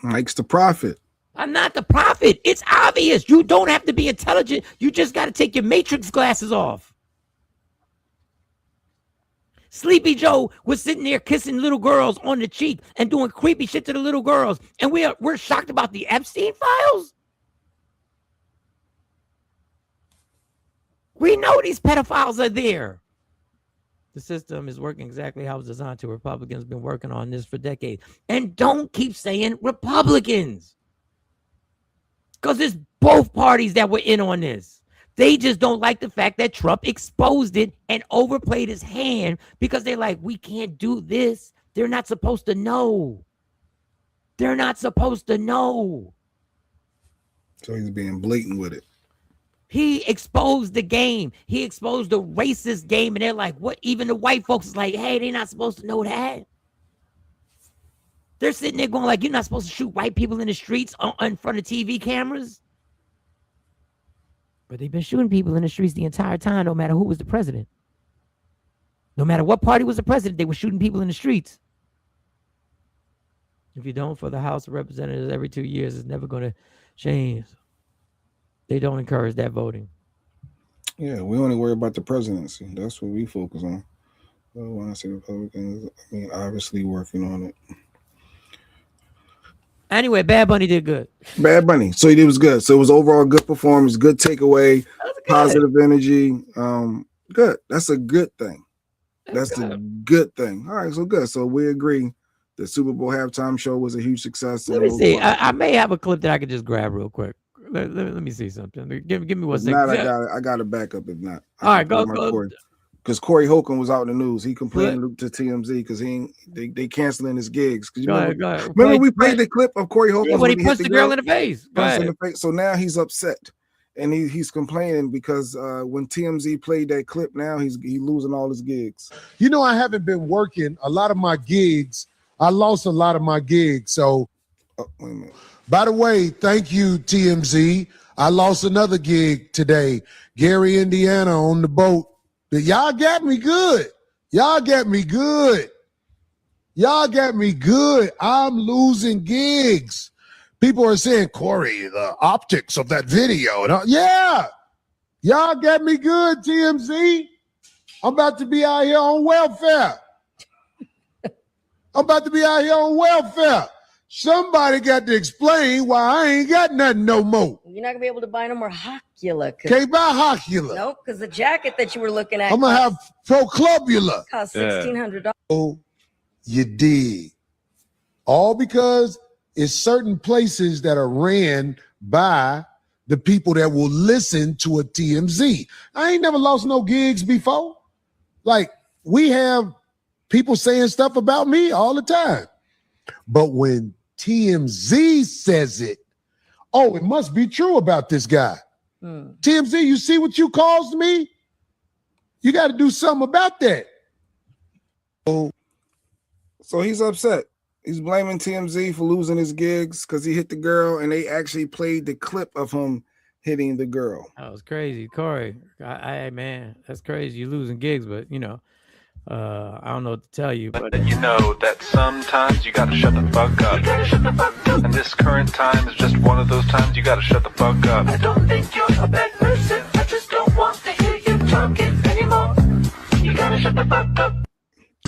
Mike's the prophet. I'm not the prophet. It's obvious. You don't have to be intelligent. You just got to take your matrix glasses off. Sleepy Joe was sitting there kissing little girls on the cheek and doing creepy shit to the little girls. And we're shocked about the Epstein files. We know these pedophiles are there. The system is working exactly how it's designed to. Republicans have been working on this for decades. And don't keep saying Republicans. Because it's both parties that were in on this. They just don't like the fact that Trump exposed it and overplayed his hand because they're like, we can't do this. They're not supposed to know. They're not supposed to know. So he's being blatant with it. He exposed the game. He exposed the racist game. And they're like, what? Even the white folks is like, hey, they're not supposed to know that. They're sitting there going like, you're not supposed to shoot white people in the streets in front of TV cameras. But they've been shooting people in the streets the entire time, no matter who was the president. No matter what party was the president, they were shooting people in the streets. If you don't for the House of Representatives every 2 years, it's never going to change. They don't encourage that voting. Yeah, we only worry about the presidency. That's what we focus on. When I say Republicans, I mean obviously working on it. Anyway, Bad Bunny did good. Bad Bunny. So it was good. So it was overall good performance, good takeaway, That's good. positive energy. Good. That's a good thing. That's good. a good thing. All right, so good. So we agree the Super Bowl halftime show was a huge success. Let me see. I may have a clip that I could just grab real quick. Let me see something. Give me 1 second. Not, I got a backup. If not, all right, go. Because Corey Holcomb was out in the news. He complained to TMZ because they canceling his gigs. Go ahead. Remember we played the clip of Corey Holcomb when he punched the girl in the face. So now he's upset and he's complaining because when TMZ played that clip, now he's losing all his gigs. You know, I haven't been working a lot of my gigs. I lost a lot of my gigs. So, wait a minute. By the way, thank you, TMZ. I lost another gig today. Gary, Indiana, on the boat. Y'all got me good. Y'all got me good. Y'all got me good. I'm losing gigs. People are saying, Corey, the optics of that video. Yeah. Y'all got me good, TMZ. I'm about to be out here on welfare. Somebody got to explain why I ain't got nothing no more. You're not going to be able to buy no more Hocula. Can't buy Hocula. Nope, because the jacket that you were looking at I'm going to have Proclubula. Cost $1,600. Oh, you dig. All because it's certain places that are ran by the people that will listen to a TMZ. I ain't never lost no gigs before. Like, we have people saying stuff about me all the time. But when TMZ says it, oh, it must be true about this guy. TMZ, you see what you caused me? You got to do something about that. So he's upset. He's blaming TMZ for losing his gigs because he hit the girl, and they actually played the clip of him hitting the girl. That was crazy, Corey. Man, that's crazy. You're losing gigs, but I don't know what to tell you. But you know that sometimes you gotta shut the fuck up. And this current time is just one of those times you gotta shut the fuck up. I don't think you're a bad person. I just don't want to hear you talking anymore. You gotta shut the fuck up.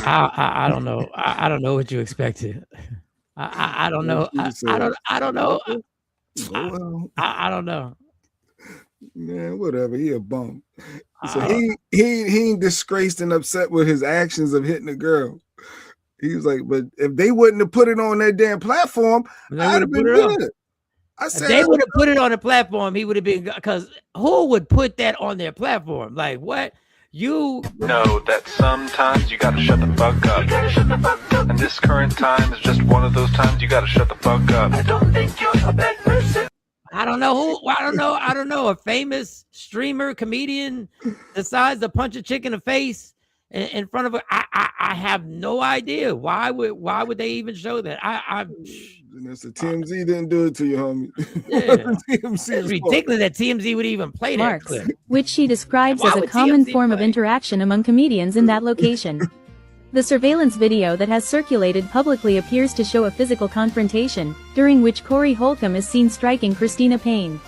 I don't know. I don't know what you expected. I don't know. I don't know. I don't know. Man, whatever. He a bum. So he ain't disgraced and upset with his actions of hitting a girl. He was like, but if they wouldn't have put it on that damn platform, I'd have been good. I said if they would have put it on the platform, he would have been, because who would put that on their platform? Like, what? You know that sometimes you gotta shut the fuck up. And this current time is just one of those times you gotta shut the fuck up. I don't think you're a bad person. I don't know who. I don't know. A famous streamer, comedian decides to punch a chick in the face in front of her. I have no idea. Why would they even show that? That's the TMZ didn't do it to you, homie. Yeah. It's ridiculous that TMZ would even play that clip, which she describes as a common form of interaction among comedians in that location. The surveillance video that has circulated publicly appears to show a physical confrontation, during which Corey Holcomb is seen striking Christina Payne.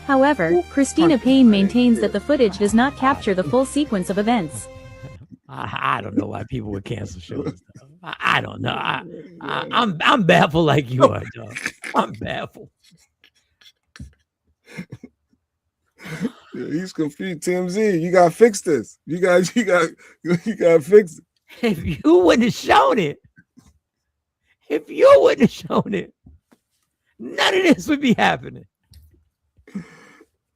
However, Christina Payne maintains that the footage does not capture the full sequence of events. I don't know why people would cancel shows. I don't know. I'm baffled like you are, dog. I'm baffled. Yeah, he's confused. TMZ, you gotta fix this. You gotta fix it. If you wouldn't have shown it, none of this would be happening.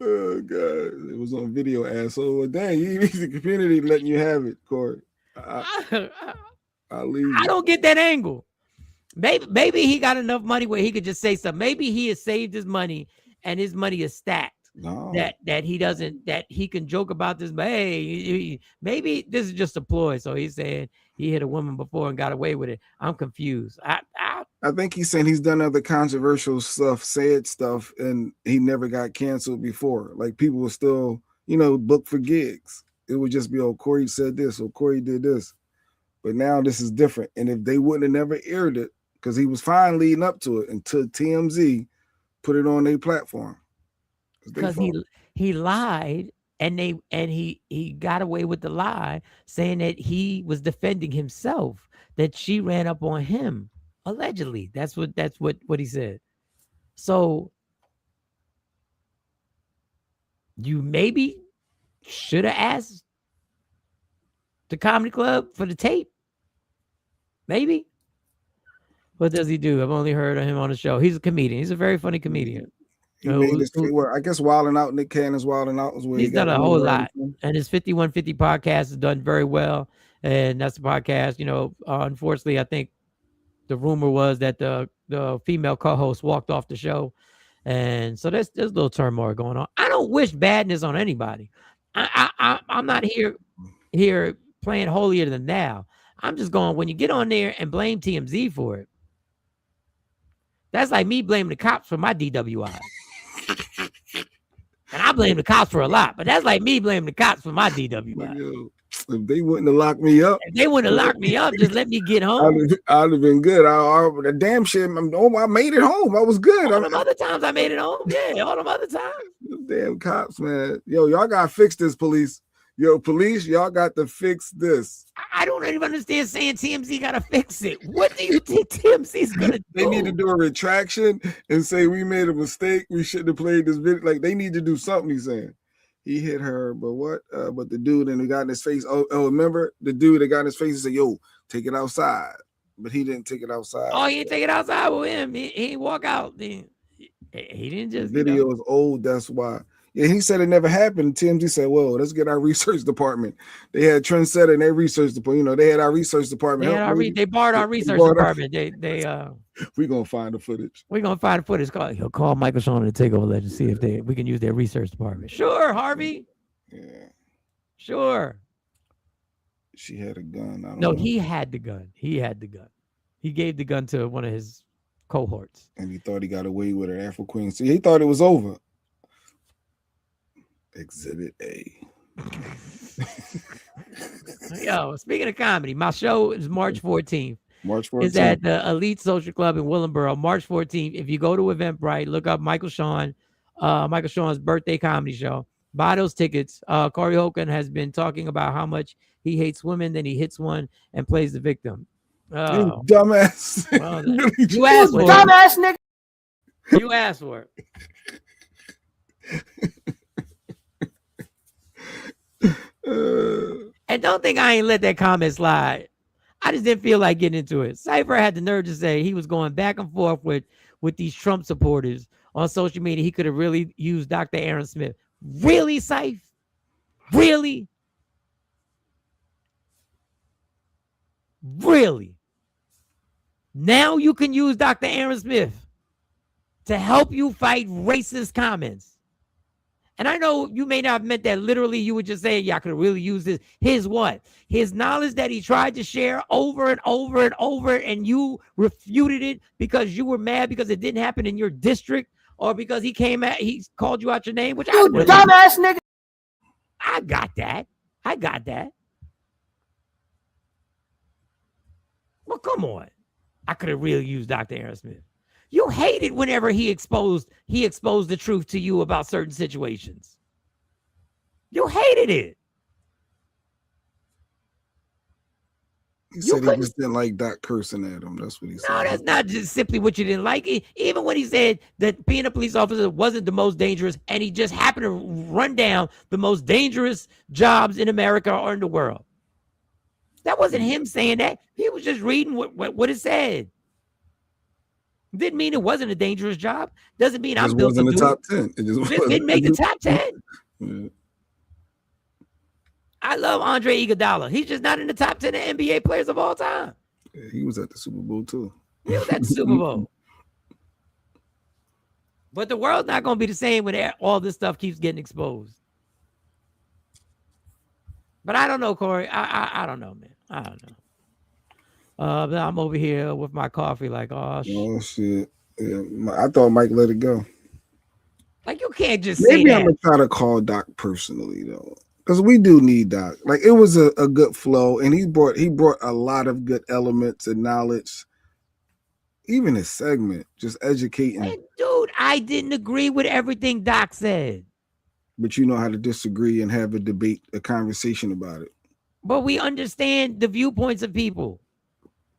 Oh God, it was on video, asshole. Well, dang, the community letting you have it, Corey. I'll leave you. I don't get that angle. Maybe he got enough money where he could just say something. Maybe he has saved his money and his money is stacked. No. That he can joke about this, but hey, maybe this is just a ploy. So he's saying he hit a woman before and got away with it. I'm confused. I think he's saying he's done other controversial stuff, said stuff, and he never got canceled before. Like people were still, booked for gigs. It would just be, oh, Corey said this, or Corey did this. But now this is different. And if they wouldn't have never aired it, because he was fine leading up to it until TMZ put it on their platform. Because he lied and he got away with the lie, saying that he was defending himself, that she ran up on him allegedly. That's what he said. So you maybe should have asked the comedy club for the tape. Maybe. What does he do? I've only heard of him on the show. He's a comedian. He's a very funny comedian. He made his well, I guess Wilding Out, Nick Cannon's Wilding Out was where he's done a whole lot. And his 5150 podcast has done very well. And that's the podcast. You know, unfortunately, I think the rumor was that the female co-host walked off the show. And so there's a little turmoil going on. I don't wish badness on anybody. I'm not here playing holier than thou. I'm just going, when you get on there and blame TMZ for it, that's like me blaming the cops for my DWI. And I blame the cops for a lot, but that's like me blaming the cops for my DWI. If they wouldn't have locked me up, just let me get home. I'd have been good. The damn shit. I made it home. I was good. All them other times I made it home. Yeah, all them other times. Damn cops, man. Yo, y'all gotta fix this, police. Yo, police, y'all got to fix this. I don't even understand saying TMZ got to fix it. What do you think TMZ's going to do? They need to do a retraction and say we made a mistake. We shouldn't have played this video. Like, they need to do something, he's saying. He hit her, but what? But the dude and he got in his face. Oh, remember? The dude that got in his face and said, yo, take it outside. But he didn't take it outside. Oh, he didn't take it outside with him. He didn't walk out. He didn't just. The video is old, that's why. Yeah, he said it never happened. TMZ said, "Well, let's get our research department." They had Trendsetter in their research department. You know, they had our research department. They borrowed our research department. We're gonna find the footage. We're gonna find the footage. Call Michael Sean and the Takeover Legend, see if we can use their research department. Sure, Harvey. Yeah. Sure. She had a gun. He had the gun. He gave the gun to one of his cohorts. And he thought he got away with it. Afro Queen. So he thought it was over. Exhibit A. Yo, speaking of comedy, my show is March 14th. March 14th. It's at the Elite Social Club in Willenboro, March 14th. If you go to Eventbrite, look up Michael Sean's birthday comedy show. Buy those tickets. Corey Holcomb has been talking about how much he hates women, then he hits one and plays the victim. You dumbass. Well, you asked for it. Dumbass nigga. You asked for it. And don't think I ain't let that comment slide. I just didn't feel like getting into it. Cypher had the nerve to say he was going back and forth with these Trump supporters on social media. He could have really used Dr. Aaron Smith. Really, Cypher? Really? Really? Now you can use Dr. Aaron Smith to help you fight racist comments. And I know you may not have meant that literally. You were just saying, yeah, I could really use this. His what? His knowledge that he tried to share over and over and over, and you refuted it because you were mad because it didn't happen in your district, or because he called you out your name, which You dumbass nigga. I got that. Well, come on. I could have really used Dr. Aaron Smith. You hated whenever he exposed the truth to you about certain situations. You hated it. He said he just didn't like Doc cursing at him. That's what he said. No, that's not just simply what you didn't like. Even when he said that being a police officer wasn't the most dangerous, and he just happened to run down the most dangerous jobs in America or in the world. That wasn't him saying that. He was just reading what it said. Didn't mean it wasn't a dangerous job. Doesn't mean I'm built to do it. Top 10. It just didn't make the top 10. Yeah. I love Andre Iguodala. He's just not in the top 10 of NBA players of all time. Yeah, he was at the Super Bowl too. He was at the Super Bowl. But the world's not going to be the same when all this stuff keeps getting exposed. But I don't know, Corey. I don't know, man. I don't know. I'm over here with my coffee like, oh, shit. Yeah, I thought Mike let it go. Like, you can't just Maybe say I'm going to try to call Doc personally, though. Because we do need Doc. Like, it was a good flow, and he brought a lot of good elements and knowledge. Even his segment, just educating. And dude, I didn't agree with everything Doc said. but you know how to disagree and have a debate, a conversation about it. But we understand the viewpoints of people.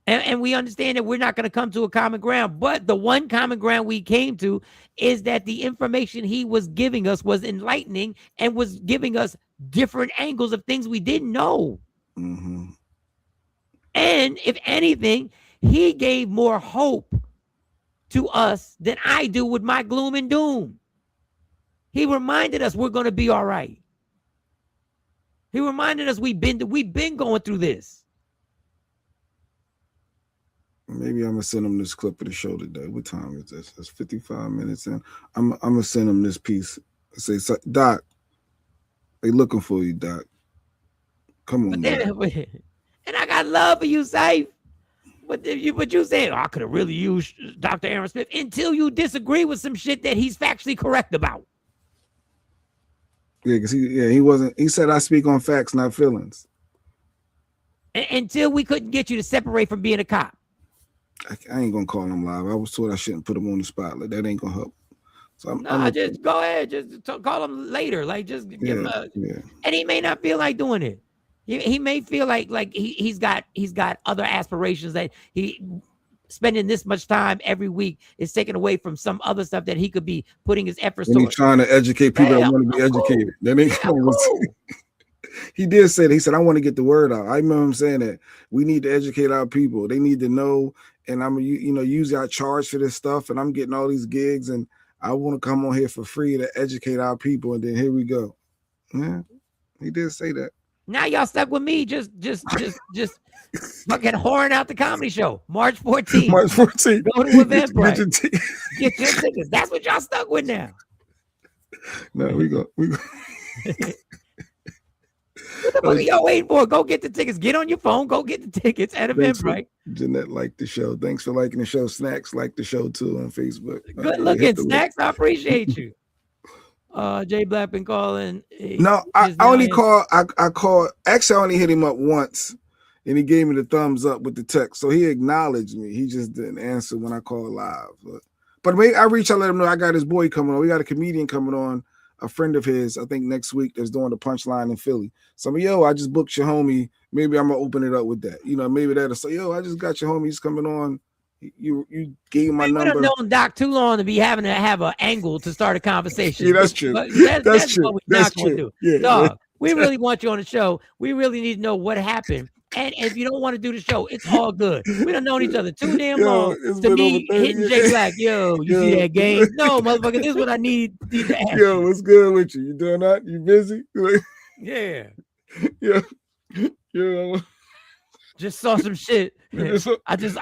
And we understand that we're not going to come to a common ground. But the one common ground we came to is that the information he was giving us was enlightening and was giving us different angles of things we didn't know. Mm-hmm. And if anything, he gave more hope to us than I do with my gloom and doom. He reminded us we're going to be all right. He reminded us we've been going through this. Maybe I'm gonna send him this clip of the show today. What time is this? It's 55 minutes in. I'm gonna send him this piece. Say, Doc, they looking for you, Doc. Come on, man. And I got love for you, Saif. But you saying, I could have really used Dr. Aaron Smith until you disagree with some shit that he's factually correct about. Yeah, because he wasn't. He said I speak on facts, not feelings. Until we couldn't get you to separate from being a cop. I ain't gonna call him live. I was told I shouldn't put him on the spotlight. That ain't gonna help. So just go ahead. Just call him later. Like just give him a. Yeah. And he may not feel like doing it. He may feel like he's got other aspirations that he spending this much time every week is taken away from some other stuff that he could be putting his efforts towards. He's trying to educate people that want to be educated. Cool. That ain't cool. He did say that. He said, I want to get the word out. I remember him saying that we need to educate our people. They need to know. And I'm, usually I charge for this stuff and I'm getting all these gigs and I want to come on here for free to educate our people. And then here we go. Yeah, he did say that. Now y'all stuck with me. Just fucking whoring out the comedy show. March 14th. March 14th. Go to Eventbrite. Get your tickets. That's what y'all stuck with now. No, we go. What are y'all waiting for? Go get the tickets. Get on your phone. Go get the tickets at Eventbrite. Jeanette liked the show. Thanks for liking the show. Snacks like the show too on Facebook. Good looking, Snacks. I appreciate you. Jay Black been calling. No, I only call. I called. Actually, I only hit him up once, and he gave me the thumbs up with the text. So he acknowledged me. He just didn't answer when I called live. But maybe I reach out, let him know I got his boy coming on. We got a comedian coming on. A friend of his, I think next week, that's doing the Punchline in Philly. So, I just booked your homie. Maybe I'm gonna open it up with that. Maybe that'll say, I just got your homie. He's coming on. You gave my number. We've known Doc too long to be having to have an angle to start a conversation. Yeah, that's true. That's true. What we're not going to do. Yeah, Dog, we really want you on the show. We really need to know what happened. And if you don't want to do the show, it's all good. We done known each other too damn long to be hitting Jay Black. You see that game? No, motherfucker, this is what I need to ask. Yo, what's good with you? You doing that? You busy? Yeah. Yeah. Just saw some shit. I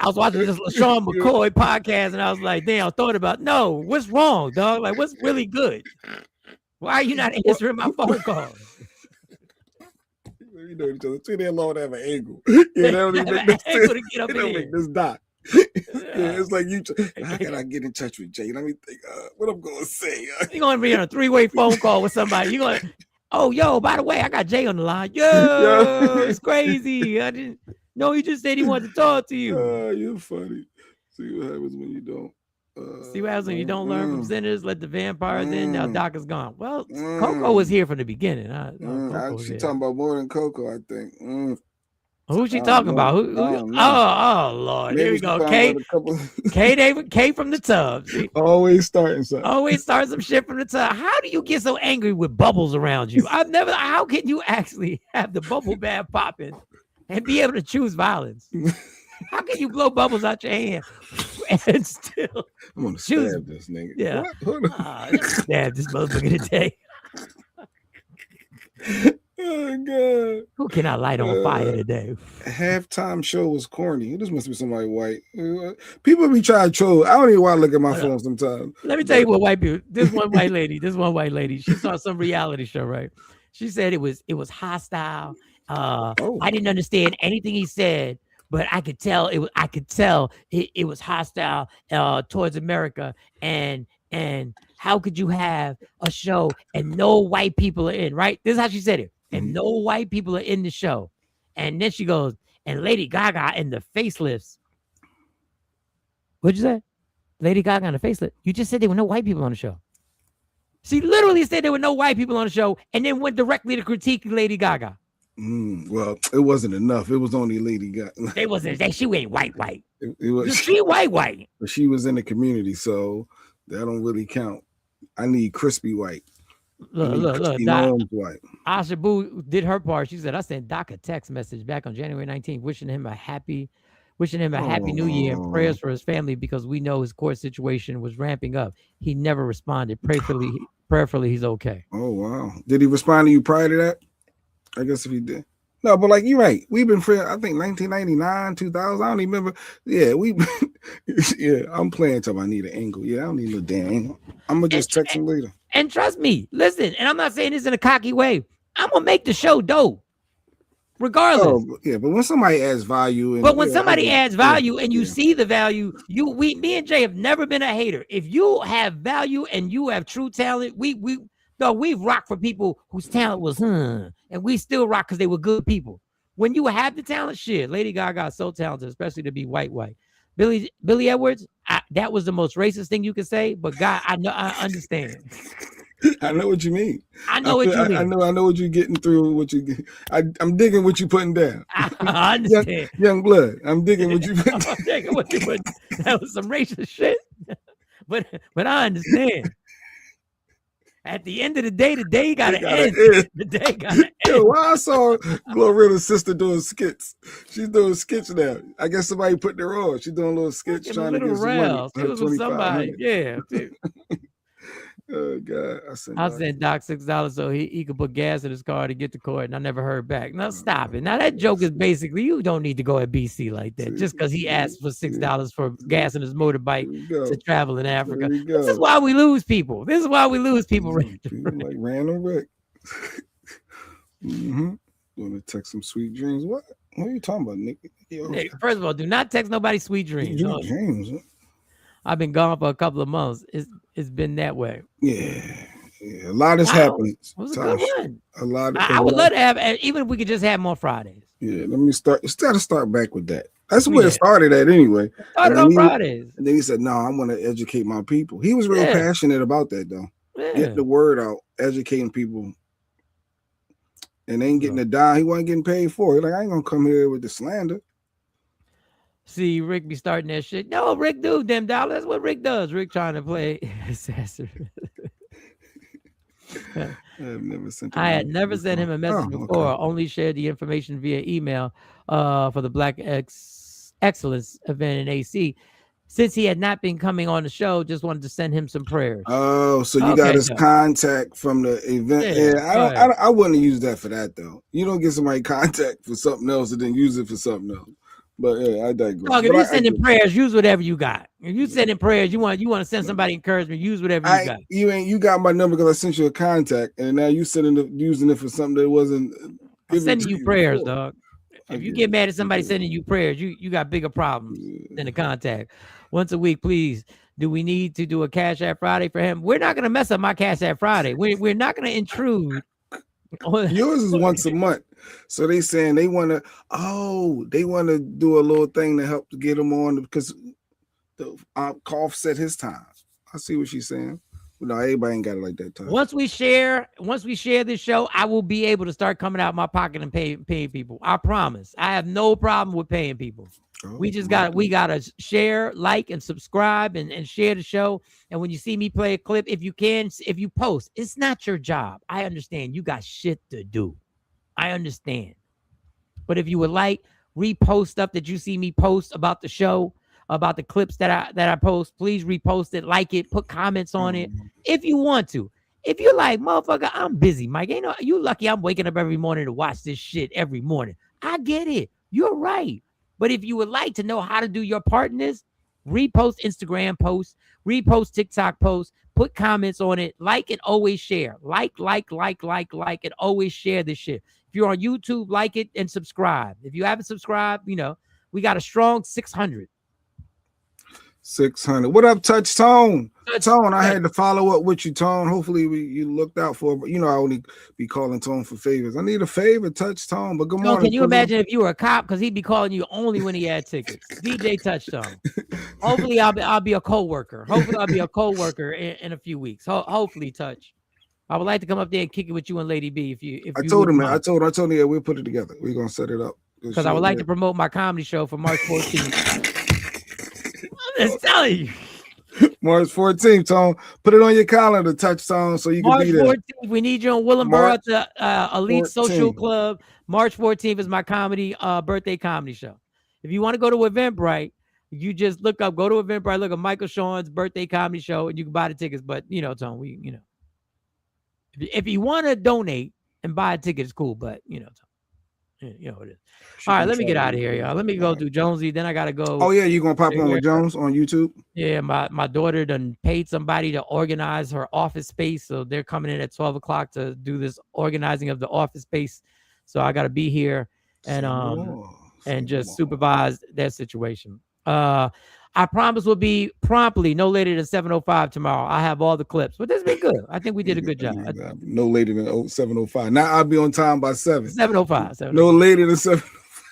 was watching this Sean McCoy podcast and I was like, damn, I thought about, no, what's wrong, dog? Like, what's really good? Why are you not answering my phone calls? You know each other too damn long to have an angle. Yeah, they don't make this dot. It's like you. How can I get in touch with Jay? Let me think. What I'm gonna say? You're gonna be on a 3-way phone call with somebody. You're gonna. Oh, yo, by the way, I got Jay on the line. Yo, it's crazy. I didn't know he just said he wanted to talk to you. You're funny. See what happens when you don't. See what happens when you don't learn from sinners. Let the vampires in. Now Doc is gone. Well, Coco was here from the beginning. She's talking about more than Coco, I think. Who's she talking about? Who? Oh, Lord. Maybe here we go. Kay from the tub. Always starting something. Always start some shit from the tub. How do you get so angry with bubbles around you? How can you actually have the bubble bath popping and be able to choose violence? How can you blow bubbles out your hand and still? I'm gonna stab this nigga. Yeah. Stab this motherfucker today. Oh God. Who can I light on fire today? Halftime show was corny. This must be somebody white. People be trying to troll. I don't even want to look at my phone sometimes. Let me tell you what white people. This one white lady. She saw some reality show, right? She said it was hostile. I didn't understand anything he said. But I could tell it was hostile towards America, and how could you have a show and no white people are in, right? This is how she said it, and no white people are in the show, and then she goes, and Lady Gaga and the facelifts. What'd you say? Lady Gaga and the facelift. You just said there were no white people on the show. She literally said there were no white people on the show, and then went directly to critique Lady Gaga. Well, it wasn't enough. It was only Lady Gaga. They wasn't. She ain't white. It was She white. But she was in the community, so that don't really count. I need crispy white. Look. White. Asha Boo did her part. She said, I sent Doc a text message back on January 19th, wishing him a happy new year and prayers for his family because we know his court situation was ramping up. He never responded. Prayerfully, he's okay. Oh, wow. Did he respond to you prior to that? I guess if he did. No, but like you're right. We've been friends, I think 1999, 2000. I don't even remember. Yeah, I'm playing till I need an angle. Yeah, I don't need no damn angle. I'm gonna just text him later. And trust me, listen, and I'm not saying this in a cocky way. I'm gonna make the show dope. Regardless. Oh, yeah, but when somebody adds value, when somebody adds value and you see the value, me and Jay have never been a hater. If you have value and you have true talent, we've rocked for people whose talent was and we still rock because they were good people. When you have the talent, shit, Lady Gaga is so talented, especially to be white. Billy Edwards, that was the most racist thing you could say, but God, I understand. I know what you mean. I know what you mean. I know what you're getting through. I'm digging what you're putting down. I understand. Young blood. I'm digging what you putting down. That was some racist shit. But I understand. At the end of the day gotta end. The day gotta end. Why I saw Glorilla's sister doing skits. She's doing skits now. I guess somebody put her on. She's doing little skits trying to get some money. She was with somebody. Yeah. Oh God! I sent Doc $6 so he could put gas in his car to get to court, and I never heard back. Now stop it. Now that joke is basically you don't need to go at BC like that just because he asked for $6 for gas in his motorbike to travel in Africa. This is why we lose people. Like Random Rick. Want to text some sweet dreams? What are you talking about, Nick? Hey, first of all, do not text nobody sweet dreams. Dreams. Huh? I've been gone for a couple of months. It's been that way. Yeah. A lot has happened. It was a good one. I would love to have, even if we could just have more Fridays. Yeah, let me start. It's got to start back with that. That's where it started at anyway. Started on Fridays. And then he said, "No, I'm going to educate my people." He was real passionate about that, though. Yeah. Getting the word out, educating people, and ain't getting it down. He wasn't getting paid for it. Like I ain't gonna come here with the slander. See, Rick be starting that shit. No, Rick do them dollars. That's what Rick does. Rick trying to play assassin. I had never sent him a message before. Okay. Only shared the information via email for the Black Excellence event in AC. Since he had not been coming on the show, just wanted to send him some prayers. Oh, so you got his contact from the event? Yeah, I wouldn't use that for that though. You don't get somebody contact for something else and then use it for something else. But yeah, I digress. Dog, if you're sending prayers, use whatever you got. If you sending prayers, you want to send somebody encouragement, use whatever you got. You got my number because I sent you a contact, and now you using it for something that wasn't. I'm sending you prayers, dog. If you get mad at somebody sending you prayers, you got bigger problems than a contact. Once a week, please. Do we need to do a Cash App Friday for him? We're not going to mess up my Cash App Friday. We're not going to intrude. Yours is once a month. So they saying they want to do a little thing to help get him on because the offset his time. I see what she's saying. No, everybody ain't got it like that time. Once we share this show, I will be able to start coming out of my pocket and paying people. I promise. I have no problem with paying people. We gotta share, like, and subscribe and share the show. And when you see me play a clip, if you post, it's not your job. I understand you got shit to do. I understand. But if you would like, repost stuff that you see me post about the show, about the clips that I post, please repost it, like it, put comments on it if you want to. If you're like, motherfucker, I'm busy, Mike. You lucky I'm waking up every morning to watch this shit every morning. I get it. You're right. But if you would like to know how to do your part in this, repost Instagram posts, repost TikTok posts, put comments on it, like and always share. Like, and always share this shit. If you're on YouTube, like it and subscribe. If you haven't subscribed, we got a strong 600. 600. What up, Touch Tone? Tone, I had to follow up with you, Tone. Hopefully you looked out for it. But you know, I only be calling Tone for favors. I need a favor, Touch Tone. But good morning. Can you imagine if you were a cop? Because he'd be calling you only when he had tickets. DJ Touchstone. Hopefully I'll be a co-worker. Hopefully I'll be a co-worker in a few weeks. Hopefully, Touch. I would like to come up there and kick it with you and Lady B. If I told him, man. I told him, yeah, we'll put it together. We're gonna set it up. Because I would like to promote my comedy show for March 14th. I'm just telling you. March 14th, Tone. Put it on your calendar, Touch Tone, so you can be there. March 14th, we need you in Willenboro at the Elite 14. Social Club. March 14th is my comedy birthday comedy show. If you want to go to Eventbrite, you just go to Eventbrite, look at Michael Sean's birthday comedy show, and you can buy the tickets. But Tone, if you want to donate and buy a ticket, it's cool. But Tone, it is. All right, let me get out of here, y'all. Let me go do Jonesy. Then I gotta go. Oh yeah, you gonna pop on with Jones on YouTube? Yeah, my daughter done paid somebody to organize her office space, so they're coming in at 12 o'clock to do this organizing of the office space. So I gotta be here and just supervise that situation. I promise we'll be promptly no later than 7:05 tomorrow. I have all the clips, but this has been good. I think we did a good job. No later than 7:05. Now I'll be on time by 7. 7:05. No later than 7.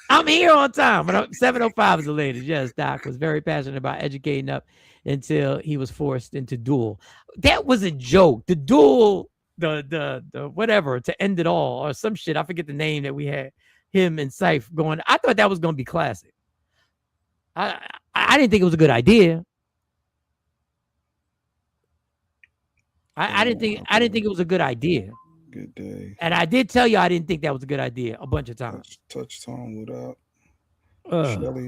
I'm here on time, but 7:05 is the latest. Yes, Doc was very passionate about educating up until he was forced into duel. That was a joke. The duel, the whatever to end it all or some shit. I forget the name that we had him and Syph going. I thought that was going to be classic. I didn't think it was a good idea. I didn't think it was a good idea. Good day. And I did tell you I didn't think that was a good idea a bunch of times. Touch Tone, what up?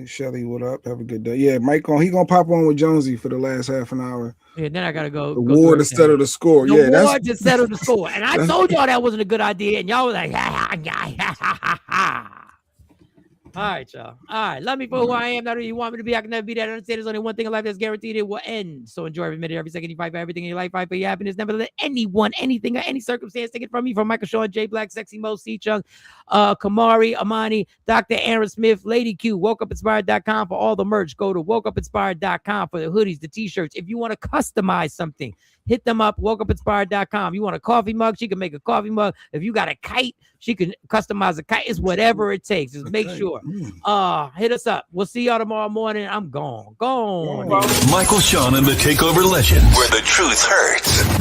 Shelly, what up? Have a good day. Yeah, Mike he gonna pop on with Jonesy for the last half an hour. Yeah, then I gotta go. The war to settle the score. The war to settle the score. And I told y'all that wasn't a good idea, and y'all was like, ha. All right, y'all. All right. Love me for who I am. Not who you want me to be. I can never be that. I understand there's only one thing in life that's guaranteed. It will end. So enjoy every minute, every second. You fight for everything in your life. Fight for your happiness. Never let anyone, anything, or any circumstance take it from you. From Michael Sean, J Black, Sexy Mo, C Chung, Kamari, Amani, Dr. Aaron Smith, Lady Q, WokeUpInspired.com for all the merch. Go to WokeUpInspired.com for the hoodies, the t-shirts. If you want to customize something, hit them up, WokeUpInspired.com. You want a coffee mug? She can make a coffee mug. If you got a kite, she can customize a kite. It's whatever it takes. Just make sure. Hit us up. We'll see y'all tomorrow morning. I'm gone. Michael Sean and the Takeover Legends, where the truth hurts.